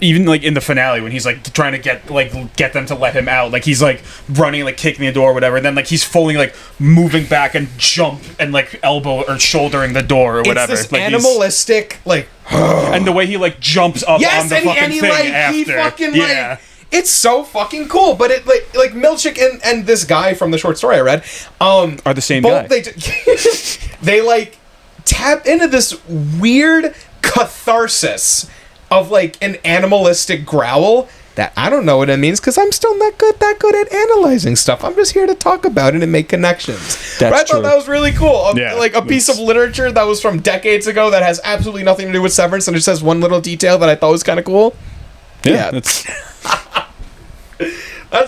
even like in the finale when he's like trying to get them to let him out, like he's like running, like kicking the door or whatever, and then like he's fully like moving back and jump and like elbow or shouldering the door or whatever. It's this like animalistic like and the way he like jumps up on the fucking thing like, after. He fucking like it's so fucking cool, but it like Milchick and this guy from the short story I read are the same guy. They like tap into this weird catharsis of like an animalistic growl that I don't know what it means because I'm still not that good at analyzing stuff. I'm just here to talk about it and make connections. But I thought that was really cool. Like a piece of literature that was from decades ago that has absolutely nothing to do with Severance, and it just has one little detail that I thought was kind of cool. Yeah. That's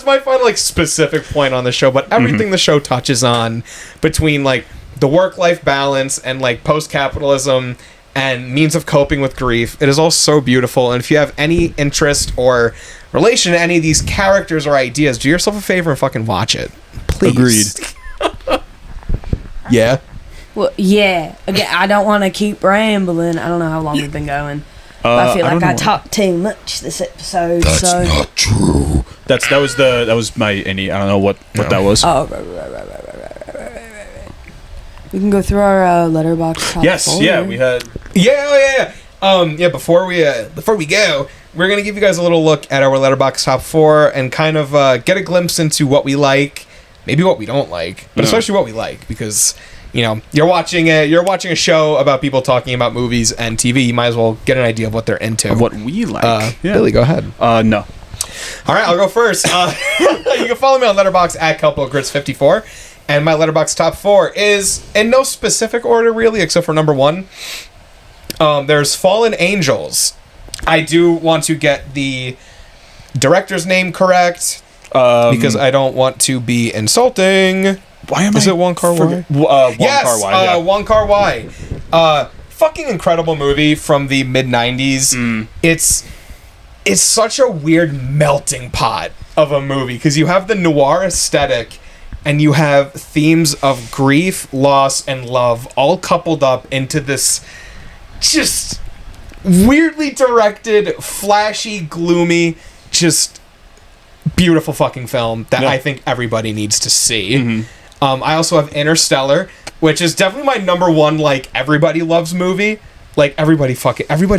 my final like specific point on the show, but everything the show touches on between like the work-life balance and like post-capitalism and means of coping with grief. It is all so beautiful, and if you have any interest or relation to any of these characters or ideas, do yourself a favor and fucking watch it. Please. Agreed. Yeah? Well, yeah. Again, I don't want to keep rambling. I don't know how long we've been going. I feel like I talked too much this episode. That's not true. That was my any. I don't know what that was. Oh, right. We can go through our letterbox top folder. Yeah, we had. Yeah. Before we go, we're gonna give you guys a little look at our letterbox top 4 and kind of get a glimpse into what we like, maybe what we don't like, but especially what we like, because you know you're watching a show about people talking about movies and TV. You might as well get an idea of what they're into. Of what we like. Billy, go ahead. No. All right, I'll go first. You can follow me on Letterboxd at CouplesGrits54. And my letterbox top 4 is in no specific order, really, except for number 1. There's Fallen Angels. I do want to get the director's name correct because I don't want to be insulting. Why am Is it Wong Kar-wai? Wong Kar-wai. Wong Kar-wai. fucking incredible movie from the mid 90s. It's such a weird melting pot of a movie because you have the noir aesthetic and you have themes of grief, loss, and love all coupled up into this just weirdly directed, flashy, gloomy, just beautiful fucking film that I think everybody needs to see. I also have Interstellar, which is definitely my number one, like, everybody loves movie. Like, everybody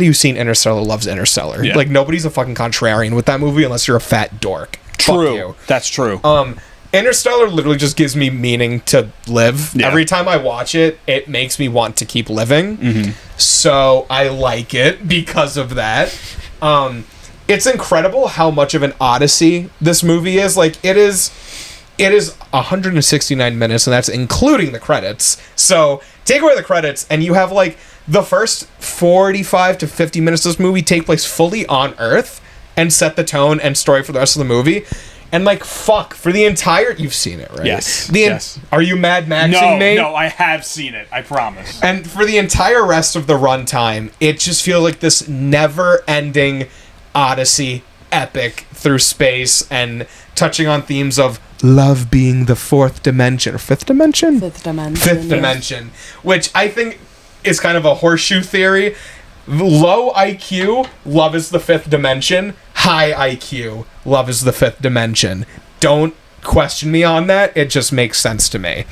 who's seen Interstellar loves Interstellar. Yeah. Like, nobody's a fucking contrarian with that movie unless you're a fat dork. True. Fuck you. That's true. Interstellar literally just gives me meaning to live. Yeah. Every time I watch it, it makes me want to keep living. So I like it because of that. It's incredible how much of an odyssey this movie is. Like, it is 169 minutes, and that's including the credits. So take away the credits, and you have, like, the first 45 to 50 minutes of this movie take place fully on Earth and set the tone and story for the rest of the movie. And, like, fuck, for the entire... You've seen it, right? Yes. Yes. Are you Mad Maxing me? No, I have seen it. I promise. And for the entire rest of the runtime, it just feels like this never-ending odyssey epic through space and touching on themes of love being the fourth dimension. Or fifth dimension? Fifth dimension. Fifth dimension. Which I think is kind of a horseshoe theory. Low IQ, love is the fifth dimension. High IQ, love is the fifth dimension. Don't question me on that. It just makes sense to me.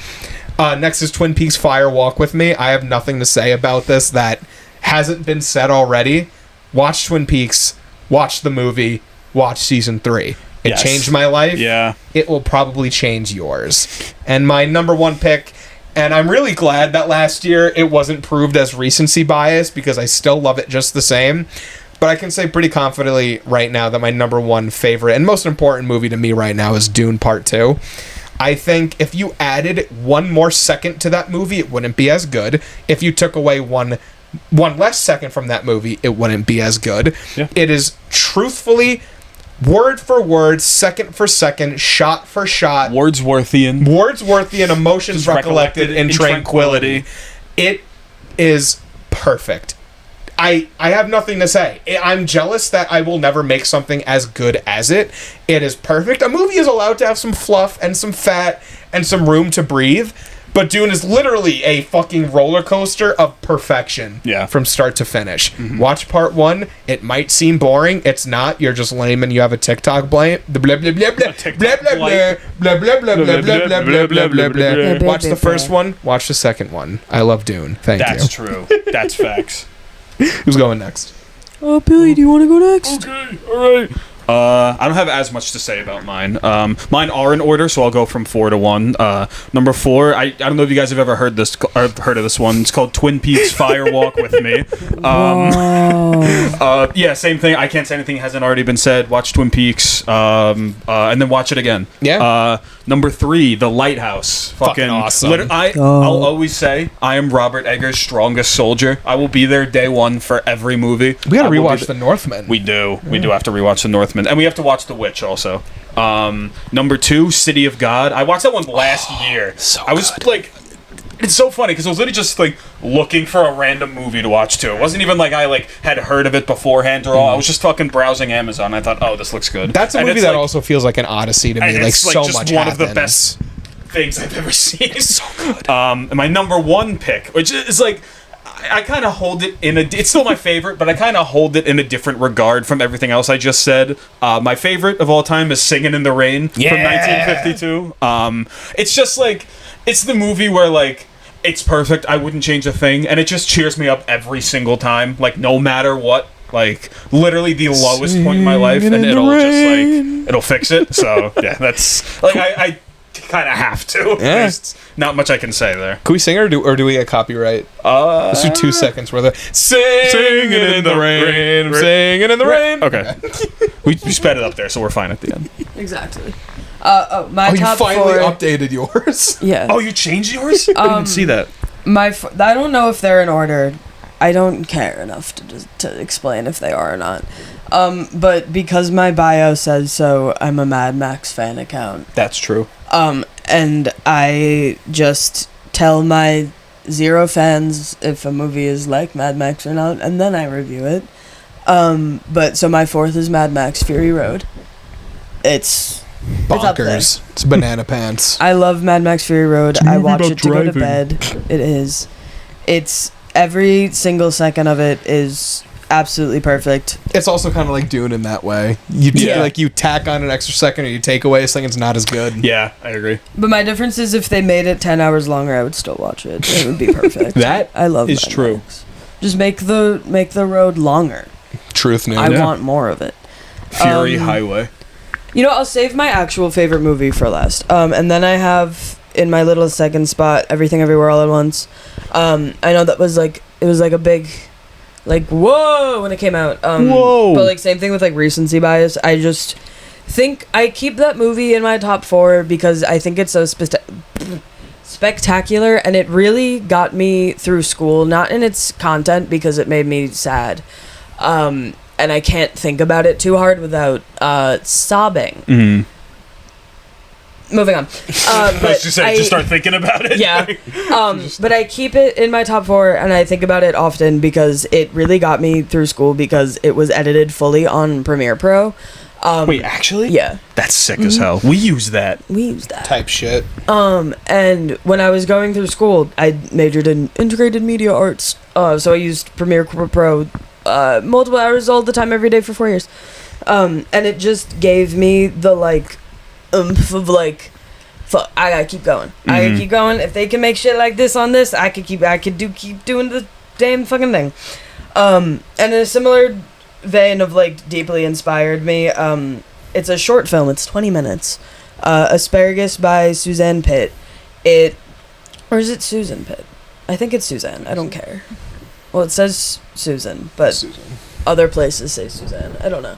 Next is Twin Peaks Fire Walk With Me. I have nothing to say about this that hasn't been said already. Watch Twin Peaks. Watch the movie. Watch season 3. It changed my life. Yeah. It will probably change yours. And my number one pick... And I'm really glad that last year it wasn't proved as recency bias because I still love it just the same. But I can say pretty confidently right now that my number one favorite and most important movie to me right now is Dune Part 2. I think if you added one more second to that movie, it wouldn't be as good. If you took away one less second from that movie, it wouldn't be as good. Yeah. It is truthfully... word for word, second for second, shot for shot. Wordsworthian, emotions recollected in tranquility. It is perfect. I have nothing to say. I'm jealous that I will never make something as good as it. It is perfect. A movie is allowed to have some fluff and some fat and some room to breathe. But Dune is literally a fucking roller coaster of perfection. Yeah. From start to finish. Watch part 1. It might seem boring. It's not. You're just lame and you have a TikTok blame. Blah blah blah blah blah blah blah blah blah blah blah blah blah blah blah blah blah. Watch the first one. Watch the second one. I love Dune. Thank you. That's true. That's facts. Who's going next? Oh, Billy, do you want to go next? Okay. All right. I don't have as much to say about mine. Mine are in order, so I'll go from 4 to 1. Number 4, I don't know if you guys have ever heard this or heard of this one. It's called Twin Peaks Fire Walk With Me. Yeah, same thing. I can't say anything hasn't already been said. Watch Twin Peaks, and then watch it again. Yeah. Number 3, The Lighthouse. Fucking awesome. I'll always say I am Robert Eggers' strongest soldier. I will be there day one for every movie. We gotta rewatch The Northman. We do. We do have to rewatch The Northman. And we have to watch The Witch also. Number 2, City of God. I watched that one last year. I was like, it's so funny because I was literally just like looking for a random movie to watch too. It wasn't even like I like had heard of it beforehand or all. I was just fucking browsing Amazon. I thought, oh, this looks good. That's a movie that also feels like an odyssey to me. Like so just much one happens. of the best things I've ever seen. It's so good. And my number 1 pick, which is like. I kind of hold it in it's still my favorite, but I kind of hold it in a different regard from everything else I just said. My favorite of all time is Singin' in the Rain from 1952. It's just like, it's the movie where like, it's perfect. I wouldn't change a thing. And it just cheers me up every single time. Like no matter what, like literally the lowest point in my life and it'll just like, it'll fix it. So yeah, that's like, I kind of have to. Yeah. There's not much I can say there. Can we sing or do we get copyright? Let's do 2 seconds worth of singing in the rain, singing in the rain. Okay. we sped it up there, so we're fine at the end. Exactly. My you top finally 4. updated yours? Yeah. Oh, you changed yours? I didn't even see that. I don't know if they're in order. I don't care enough to explain if they are or not. But because my bio says so, I'm a Mad Max fan account. That's true. And I just tell my zero fans if a movie is like Mad Max or not, and then I review it. But so my fourth is Mad Max Fury Road. It's up there. Bonkers. It's banana pants. I love Mad Max Fury Road. I watch about it to go to driving. bed. It is. It's every single second of it is absolutely perfect. It's also kind of like Dune in that way. You you tack on an extra second or you take away something, it's not as good. Yeah, I agree. But my difference is if they made it 10 hours longer, I would still watch it. It would be perfect. That I love is Mad true. Max. Just make the road longer. Truth news. I want more of it. Fury Highway. You know, I'll save my actual favorite movie for last. And then I have in my little second spot Everything Everywhere All at Once. I know that was like it was like a big like whoa when it came out. Whoa. But like same thing with like recency bias. I just think I keep that movie in my top 4 because I think it's so spectacular and it really got me through school, not in its content because it made me sad. And I can't think about it too hard without sobbing. Mm-hmm. Moving on. Let's just say, just start thinking about it. Yeah. But I keep it in my top 4, and I think about it often because it really got me through school because it was edited fully on Premiere Pro. Wait, actually? Yeah. That's sick as hell. We use that. We use that. Type shit. And when I was going through school, I majored in integrated media arts. So I used Premiere Pro multiple hours all the time every day for 4 years. And it just gave me the like of like fuck, I gotta keep going. I gotta keep going. If they can make shit like this on this, I could keep doing the damn fucking thing. And in a similar vein of like deeply inspired me, it's a short film. It's 20 minutes. Asparagus by Suzanne Pitt. Or is it Susan Pitt? I think it's Suzanne. I don't care. Well, it says Susan, but other places say Suzanne. I don't know.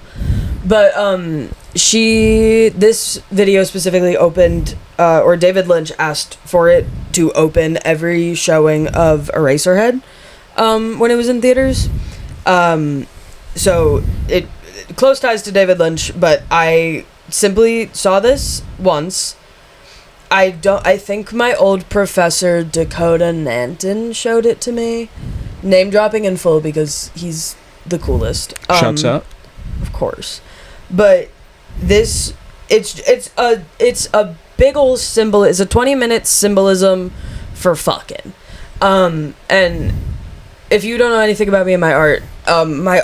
But this video specifically opened, or David Lynch asked for it to open every showing of Eraserhead when it was in theaters. So it close ties to David Lynch, but I simply saw this once. I think my old professor Dakota Nanton showed it to me. Name dropping in full because he's the coolest. Shouts out. Of course. But this it's a big old symbol. It's a 20-minute symbolism for fucking. And if you don't know anything about me and my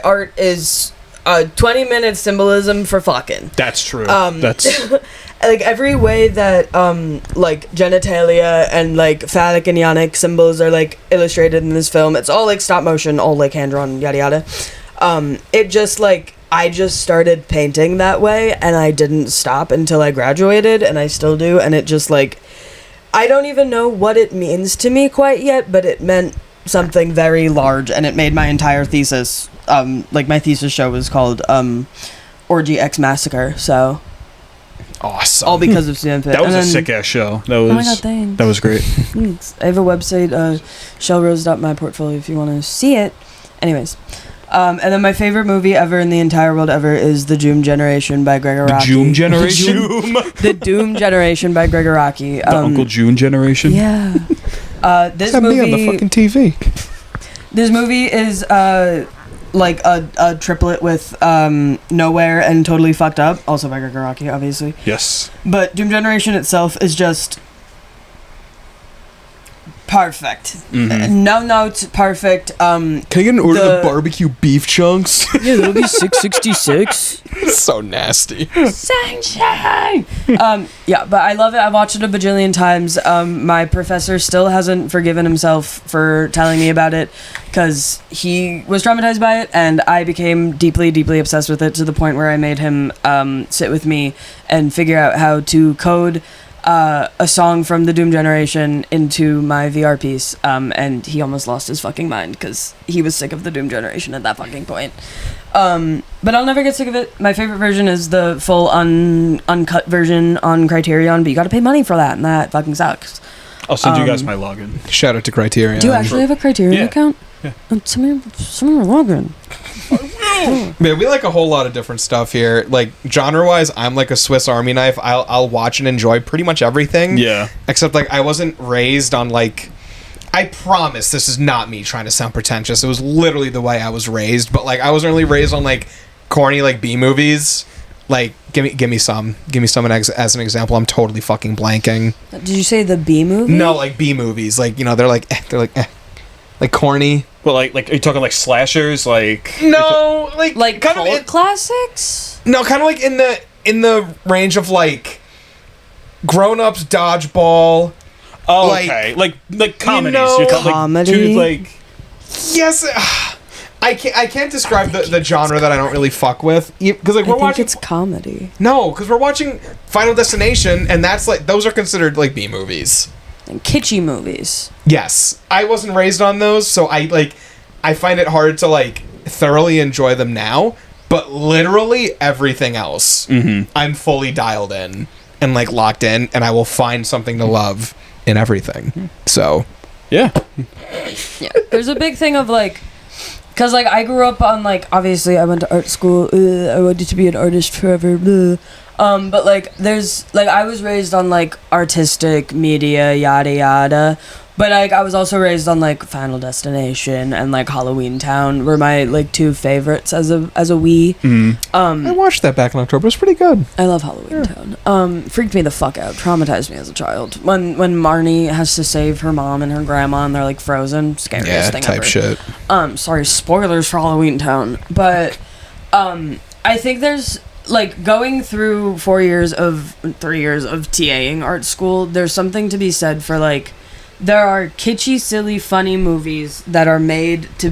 art is a 20-minute symbolism for fucking. That's true. That's like every way that like genitalia and like phallic and yonic symbols are like illustrated in this film. It's all like stop motion, all like hand drawn, yada yada. It just like I just started painting that way and I didn't stop until I graduated and I still do, and it just like I don't even know what it means to me quite yet, but it meant something very large and it made my entire thesis like my thesis show was called Orgy X Massacre, so Awesome. all because of Suzanne Pitt. that was And a then- sick ass show. That was Oh my god, thanks. that was great. Thanks. I have a website, shellrose.myportfolio if you want to see it. Anyways. And then my favorite movie ever in the entire world ever is The Doom Generation by Gregor The Rocky. Joom generation. The Doom Generation by Gregor Rocky. The Uncle June generation. Yeah. This Is that movie, me on the fucking TV? This movie is like a triplet with Nowhere and Totally Fucked Up, also by Gregor Rocky, obviously. Yes. But Doom Generation itself is just perfect. No notes, perfect. Can I get an order The- of barbecue beef chunks? Yeah, that'll be $6.66. So nasty. Sunshine. Yeah, but I love it. I've watched it a bajillion times. My professor still hasn't forgiven himself for telling me about it because he was traumatized by it, and I became deeply, deeply obsessed with it to the point where I made him sit with me and figure out how to code a song from the Doom Generation into my VR piece, and he almost lost his fucking mind because he was sick of the Doom Generation at that fucking point. But I'll never get sick of it. My favorite version is the full uncut version on Criterion, but you gotta pay money for that, and that fucking sucks. I'll send you guys my login. Shout out to Criterion. Do you actually have a Criterion Yeah. account? Yeah. Send me a login. Man, we like a whole lot of different stuff here. Like genre-wise, I'm like a Swiss Army knife. I'll watch and enjoy pretty much everything. Yeah. Except like I wasn't raised on like I promise this is not me trying to sound pretentious. It was literally the way I was raised. But like, I was really raised on like corny like B movies. Like, give me some as an example. I'm totally fucking blanking. Did you say the B movie? No, like B movies. Like, you know, they're like corny. Well, like are you talking like slashers? Like No, like kind cult of classics. no, kind of like in the range of like Grown Ups, Dodgeball. oh, like- okay, like comedies. know- You're talking, Comedy? Like, two, like Yes, I can't describe the genre that I don't really fuck with because like I we're think watching it's comedy. no, because we're watching Final Destination and that's like those are considered like B movies. And kitschy movies. Yes, I wasn't raised on those, so I find it hard to like thoroughly enjoy them now. But literally everything else, I'm fully dialed in and like locked in, and I will find something to love in everything. So yeah. Yeah, there's a big thing of like, cause like I grew up on like obviously I went to art school. I wanted to be an artist forever. But like there's like I was raised on like artistic media, yada yada. But like I was also raised on like Final Destination and like Halloween Town were my like two favorites as a wee. I watched that back in October. It was pretty good. I love Halloween Town. Freaked me the fuck out. Traumatized me as a child. When Marnie has to save her mom and her grandma and they're like frozen. Scariest thing type ever. shit. Sorry, spoilers for Halloween Town. But I think there's like going through 3 years of TAing art school, there's something to be said for like there are kitschy, silly, funny movies that are made to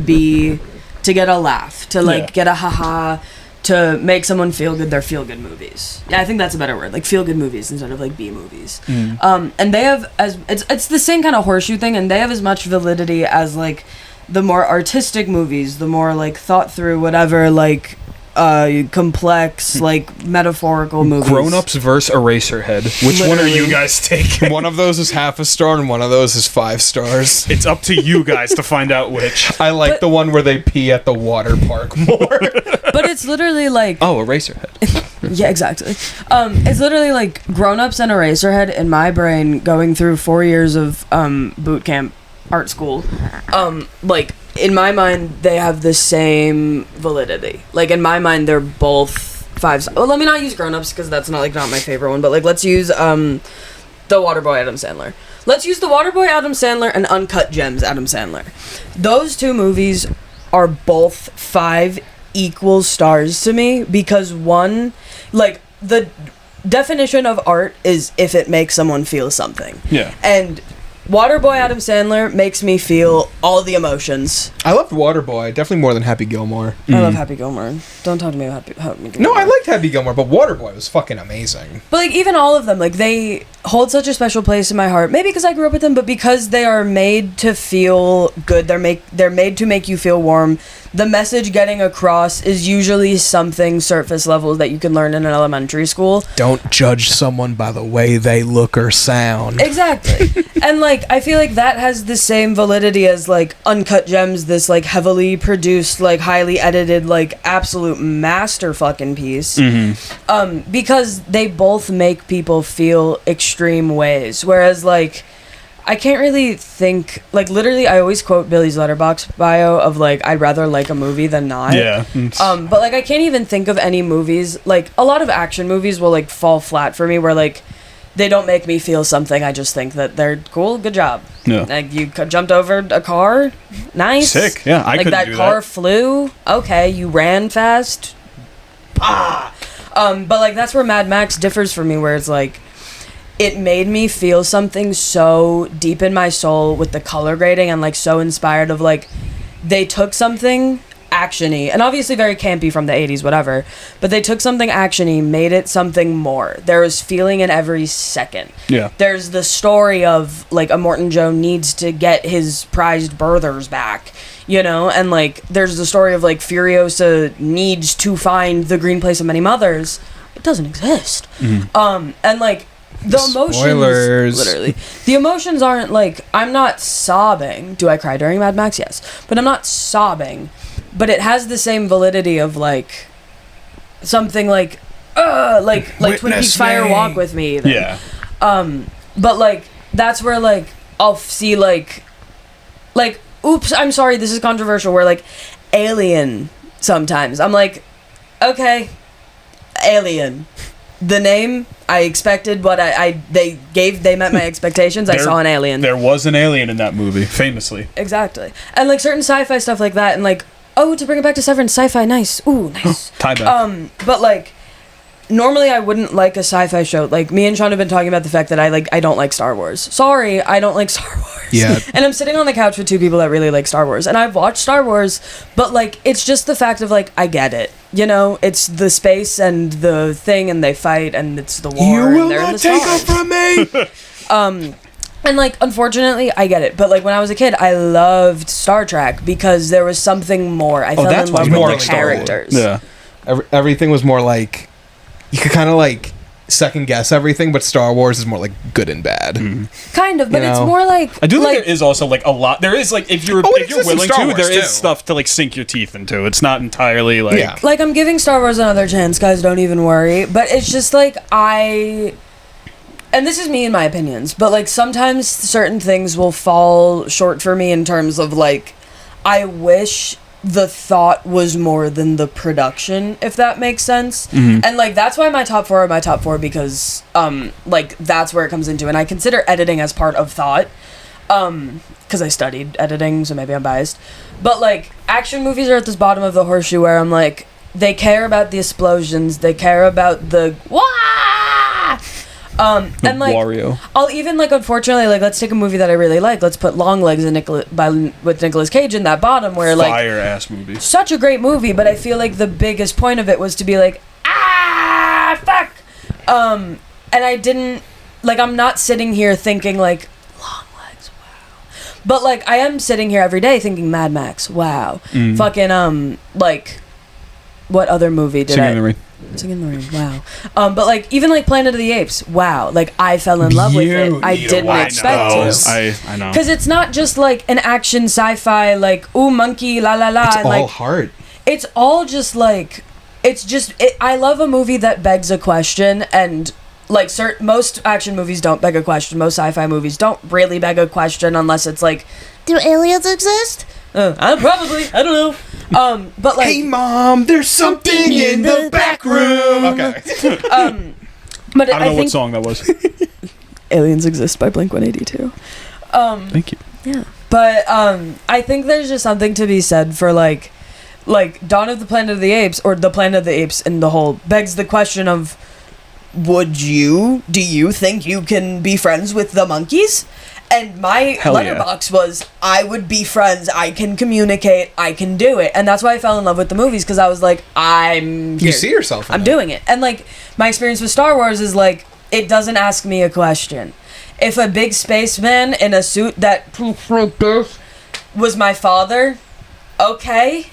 get a laugh, to like get a haha, to make someone feel good. They're feel good movies. Yeah, I think that's a better word, like feel good movies instead of like B movies. And they have it's the same kind of horseshoe thing, and they have as much validity as like the more artistic movies, the more like thought through, whatever, like complex, like metaphorical movies. Grown Ups versus Eraserhead. Which one are you guys taking? One of those is half a star and one of those is 5 stars. It's up to you guys to find out which. I like the one where they pee at the water park more. But it's literally like Oh, Eraserhead. yeah, exactly. It's literally like Grown Ups and Eraserhead in my brain going through 4 years of boot camp art school. Like in my mind they have the same validity. Like in my mind they're both 5 stars. Well, let me not use Grown Ups because that's not my favorite one, but like let's use The Waterboy Adam Sandler. Let's use The Waterboy Adam Sandler and Uncut Gems Adam Sandler. Those two movies are both 5 equal stars to me because one, like the definition of art is if it makes someone feel something. Yeah. And Waterboy Adam Sandler makes me feel all the emotions. I loved Waterboy, definitely more than Happy Gilmore. I love Happy Gilmore. Don't talk to me about Happy Gilmore. No, I liked Happy Gilmore, but Waterboy was fucking amazing. But like even all of them, like they hold such a special place in my heart. Maybe because I grew up with them, but because they are made to feel good. They're made to make you feel warm. The message getting across is usually something surface level that you can learn in an elementary school. Don't judge someone by the way they look or sound. Exactly. And like I feel like that has the same validity as like Uncut Gems, this like heavily produced, like highly edited, like absolute master fucking piece. Because they both make people feel extreme ways. Whereas like I can't really think, like literally I always quote Billy's Letterboxd bio of like I'd rather like a movie than not. Yeah. But like I can't even think of any movies, like a lot of action movies will like fall flat for me where like they don't make me feel something. I just think that they're cool, good job. Yeah. Like you jumped over a car, nice. Sick. Yeah, I like couldn't that do car that. flew. Okay, you ran fast. But like that's where Mad Max differs for me, where it's like it made me feel something so deep in my soul with the color grading and like so inspired of like they took something actiony and obviously very campy from the 80s, whatever, but they took something actiony, made it something more. There was feeling in every second. Yeah. There's the story of like a Morton Joe needs to get his prized birthers back, you know, and like there's the story of like Furiosa needs to find the green place of many mothers. It doesn't exist. And like the emotions, Spoilers. literally, the emotions aren't like, I'm not sobbing. Do I cry during Mad Max? Yes, but I'm not sobbing. But it has the same validity of like something like Twin Peaks Fire Walk with Me. Even. Yeah. But like that's where like I'll see like like, oops, I'm sorry, this is controversial, where, like, Alien, sometimes. I'm like, okay, Alien. The name, I expected what they met my expectations. I saw an alien. There was an alien in that movie, famously. Exactly. And, like, certain sci-fi stuff like that, and, like, oh, to bring it back to Severance, sci-fi, nice. Ooh, nice. Tie back. But, like, normally I wouldn't like a sci-fi show. Like, me and Sean have been talking about the fact that I don't like Star Wars. Sorry, I don't like Star Wars. Yeah. And I'm sitting on the couch with two people that really like Star Wars. And I've watched Star Wars, but, like, it's just the fact of, like, I get it. You know? It's the space and the thing, and they fight, and it's the war, You will and they're in not the take stars. her from me! And, like, unfortunately, I get it. But, like, when I was a kid, I loved Star Trek because there was something more. I fell that's in love what's more with like the Star Wars. characters. Yeah. Everything was more like, you could kind of like second guess everything, but Star Wars is more like good and bad. Kind of, but You it's know? more like... I do think like, there is also, like, a lot. There is, like, if you're it exists in willing Star to, Wars, there is too. stuff to, like, sink your teeth into. It's not entirely, like... Yeah. Like, I'm giving Star Wars another chance, guys, don't even worry. But it's just, like, and this is me and my opinions, but, like, sometimes certain things will fall short for me in terms of, like, I wish the thought was more than the production, if that makes sense. And, like, that's why my top 4 are my top 4, because, like, that's where it comes into. And I consider editing as part of thought, because I studied editing, so maybe I'm biased. But, like, action movies are at this bottom of the horseshoe where I'm like, they care about the explosions, they care about the... Wah! And, like, Wario. I'll even, like, unfortunately, like, let's take a movie that I really like. Let's put Long Legs with Nicolas Cage in that bottom where, like... Fire-ass movie. Such a great movie, but I feel like the biggest point of it was to be like, fuck! And I didn't... Like, I'm not sitting here thinking, like, Long Legs, wow. But, like, I am sitting here every day thinking Mad Max, wow. Fucking, like... What other movie did Singing in the Rain. Singing in the Rain, wow. But, like, even, like, Planet of the Apes, wow. Like, I fell in love with it. I didn't expect to. I know. Because it's not just, like, an action sci-fi, like, ooh, monkey, la la la. It's and, all like, heart. it's all just, like... It's just... I love a movie that begs a question, and, like, most action movies don't beg a question. Most sci-fi movies don't really beg a question unless it's, like... Do aliens exist? Probably. I don't know. But, like... Hey, Mom, there's something in the back room! Okay. But I don't know what think song that was. Aliens Exist by Blink-182. Thank you. Yeah. But I think there's just something to be said for like Dawn of the Planet of the Apes, or the Planet of the Apes in the whole, begs the question of, do you think you can be friends with the monkeys? And my Hell yeah. letterbox was, I would be friends, I can communicate, I can do it. And that's why I fell in love with the movies, because I was like, You see yourself in I'm it. doing it. And, like, my experience with Star Wars is, like, it doesn't ask me a question. If a big spaceman in a suit that was my father, okay.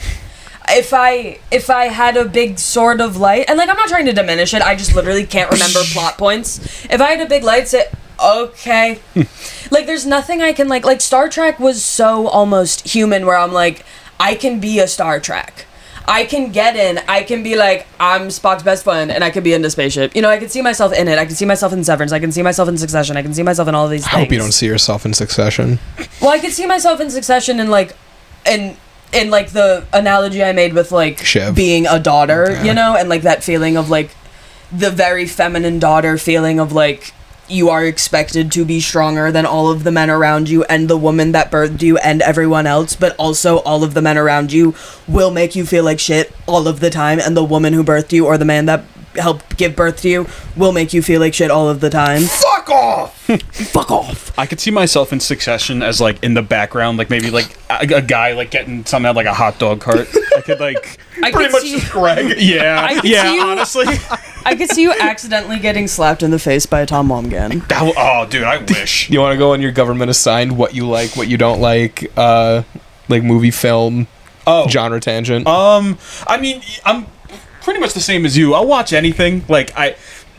If I had a big sword of light, and, like, I'm not trying to diminish it, I just literally can't remember plot points. If I had a big light, say, okay. Like, there's nothing I can, like, Star Trek was so almost human, where I'm like, I can be a Star Trek. I can get in, I can be like, I'm Spock's best friend, and I could be in the spaceship. You know, I can see myself in it, I can see myself in Severance, I can see myself in Succession, I can see myself in all of these things. I hope you don't see yourself in Succession. Well, I could see myself in Succession in, like, in like, the analogy I made with, like, Shiv. being a daughter, Yeah. you know? And, like, that feeling of, like, the very feminine daughter feeling of, like, you are expected to be stronger than all of the men around you and the woman that birthed you and everyone else, but also all of the men around you will make you feel like shit all of the time, and the woman who birthed you or the man that helped give birth to you will make you feel like shit all of the time. Fuck off! Fuck off! I could see myself in Succession as, like, in the background, like, maybe, like, a guy, like, getting something out of, like, a hot dog cart. I could, like... I Pretty could much see just Greg. Yeah. I could Yeah, see you- honestly. I could see you accidentally getting slapped in the face by a Tom Momgan. Oh, dude, I wish. You want to go on your government assigned what you like, what you don't like, movie, film, genre tangent? I mean, I'm pretty much the same as you. I'll watch anything. Like,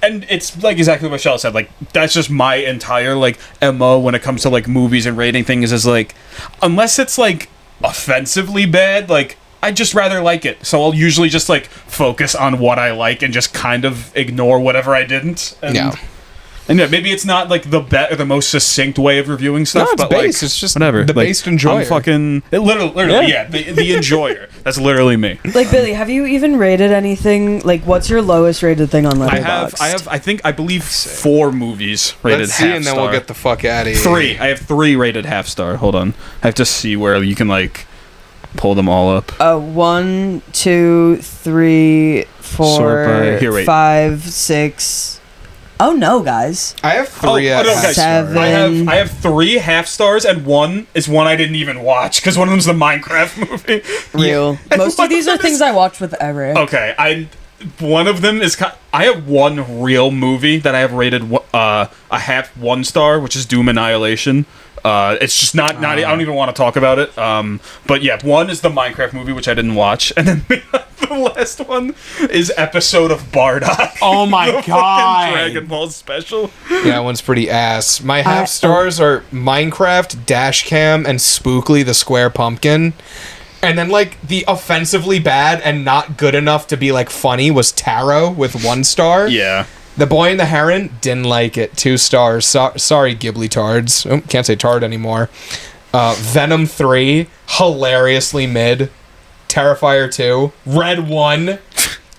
and it's, like, exactly what Chelle said. Like, that's just my entire, like, MO when it comes to, like, movies and rating things, is, like, unless it's, like, offensively bad, like, I'd just rather like it. So I'll usually just, like, focus on what I like and just kind of ignore whatever I didn't. And Yeah. And yeah, maybe it's not like the most succinct way of reviewing stuff, No, it's but based. like It's just whatever. the Like, based enjoyer. I'm fucking literally, yeah, the enjoyer. That's literally me. Like, Billy, have you even rated anything? Like, what's your lowest rated thing on Letterboxd? I believe 4 movies rated Let's see, half and then star. we'll get the fuck out of here. 3. I have 3 rated half star. Hold on. I have to see where you can like pull them all up. 1, 2, 3, 4, Sort by- here, wait. 5, 6. Oh no, guys! I have 3 at no, half guys, star. Seven. I have 3 half stars, and one is one I didn't even watch because one of them's the Minecraft movie. Real. Most of these are things I watched with Eric. Okay, one of them is I have one real movie that I have rated a half 1 star, which is Doom Annihilation. It's just not I don't even want to talk about it. But yeah, one is the Minecraft movie, which I didn't watch, and then the last one is episode of Bardock. Oh my the fucking God. Dragon Ball special. Yeah, that one's pretty ass. My half stars are Minecraft, Dashcam, and Spookly the Square Pumpkin. And then, like, the offensively bad and not good enough to be, like, funny was Tarot with 1 star. Yeah. The Boy and the Heron, didn't like it. 2 stars. Sorry, Ghibli tards. Oh, can't say tard anymore. Venom 3, hilariously mid. Terrifier 2. Red 1.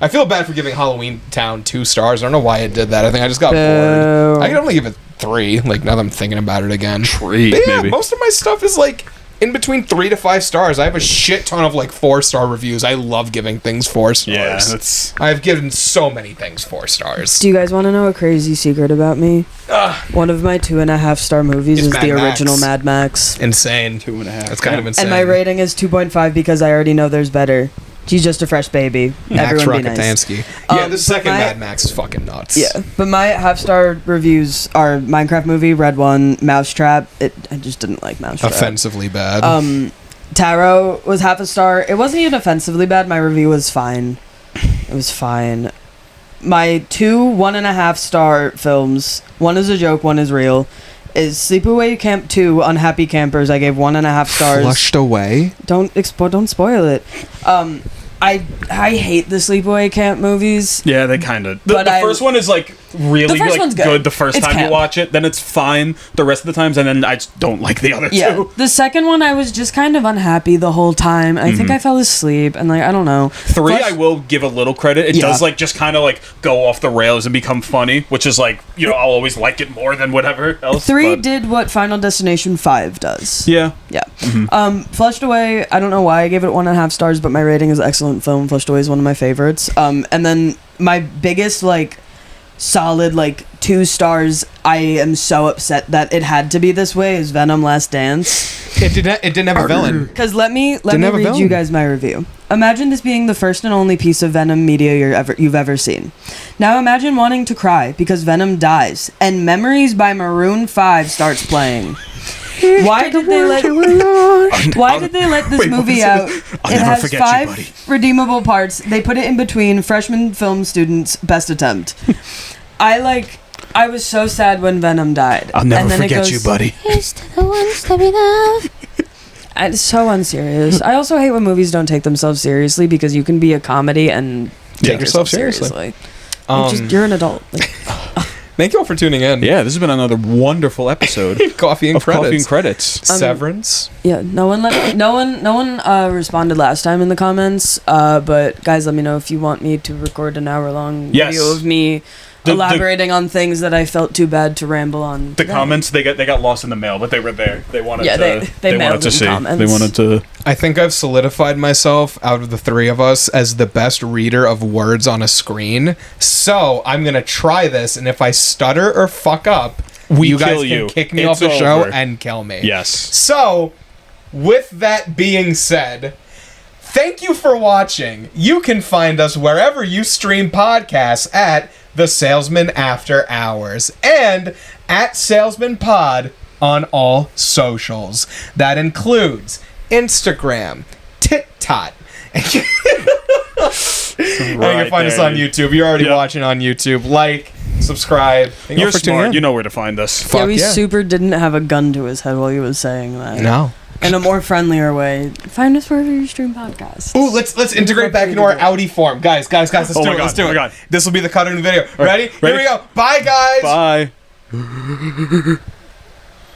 I feel bad for giving Halloween Town 2 stars. I don't know why I did that. I think I just got bored. I can only give it 3, like, now that I'm thinking about it again. 3, But yeah, maybe. most of my stuff is, like, in between 3 to 5 stars. I have a shit ton of, like, 4-star reviews. I love giving things 4 stars. Yeah, that's... I've given so many things 4 stars. Do you guys want to know a crazy secret about me? One of my 2.5 star movies It's is Mad the Max. original Mad Max. Insane. 2.5. That's kind of insane. And my rating is 2.5 because I already know there's better. She's just a fresh baby. Max Everyone be nice. Rockatansky. Yeah, the but second my- Mad Max is fucking nuts. Yeah, but my half-star reviews are Minecraft movie, Red 1, Mousetrap. I just didn't like Mousetrap. Offensively bad. Tarot was half a star. It wasn't even offensively bad. My review was fine. It was fine. My 2 1.5 star films, one is a joke, one is real, is Sleepaway Camp 2, Unhappy Campers. I gave 1.5 stars. Flushed away. Don't spoil it. I hate the Sleepaway Camp movies. Yeah, they kind of. The But first one is like really The first like one's good. good. The first It's time camp. you watch it, then it's fine the rest of the times, and then I just don't like the other Yeah, two. the second one I was just kind of unhappy the whole time. I think I fell asleep and like I don't know. 3, Flush- I will give a little credit. It Yeah. does like just kind of like go off the rails and become funny, which is like I'll always like it more than whatever else. 3 but- did what Final Destination 5 does. Yeah. Yeah. Flushed Away, I don't know why I gave it 1.5 stars, but my rating is excellent film. Flushed Away is one of my favorites. And then my biggest, like, solid, like, 2 stars, I am so upset that it had to be this way, is Venom Last Dance. It didn't have a villain. Because let me have a read villain. you guys my review. Imagine this being the first and only piece of Venom media you've ever seen. Now imagine wanting to cry because Venom dies, and Memories by Maroon 5 starts playing. Why did they let this movie out? I'll It never has forget you, 5 buddy. redeemable parts. They put it in between freshman film students' best attempt. I was so sad when Venom died. I'll never And then it forget goes- you, buddy. Here's to the ones that we love. It's so unserious. I also hate when movies don't take themselves seriously because you can be a comedy and Take yourself seriously. You're an adult. Like, Thank you all for tuning in. Yeah, this has been another wonderful episode Coffee and of credits. Coffee and Credits. Severance. yeah, no one responded last time in the comments. But guys, let me know if you want me to record an hour-long Yes. video of me The- elaborating on things that I felt too bad to ramble on. The today. comments they got lost in the mail, but they were there. They wanted Yeah, to. they mailed wanted to in see. comments. They wanted to. I think I've solidified myself out of the 3 of us as the best reader of words on a screen. So I'm gonna try this, and if I stutter or fuck up, you guys kill can you. kick me It's off the show over. and kill me. Yes. So, with that being said, thank you for watching. You can find us wherever you stream podcasts at The Salesman After Hours and at Salesman Pod on all socials. That includes Instagram, TikTok. And you can find us on YouTube. You're already Yep. watching on YouTube. Like, subscribe. Thank you You're for tuning smart. in. You know where to find us. Yeah, Fuck we yeah. super didn't have a gun to his head while he was saying that. No. In a more friendlier way. Find us wherever you stream podcasts. Ooh, let's integrate back into our Audi form. Guys, let's Oh do my it. God, Let's do oh my it. God. This will be the cut in the video. right, Ready? Here ready? we go. Bye, guys. Bye.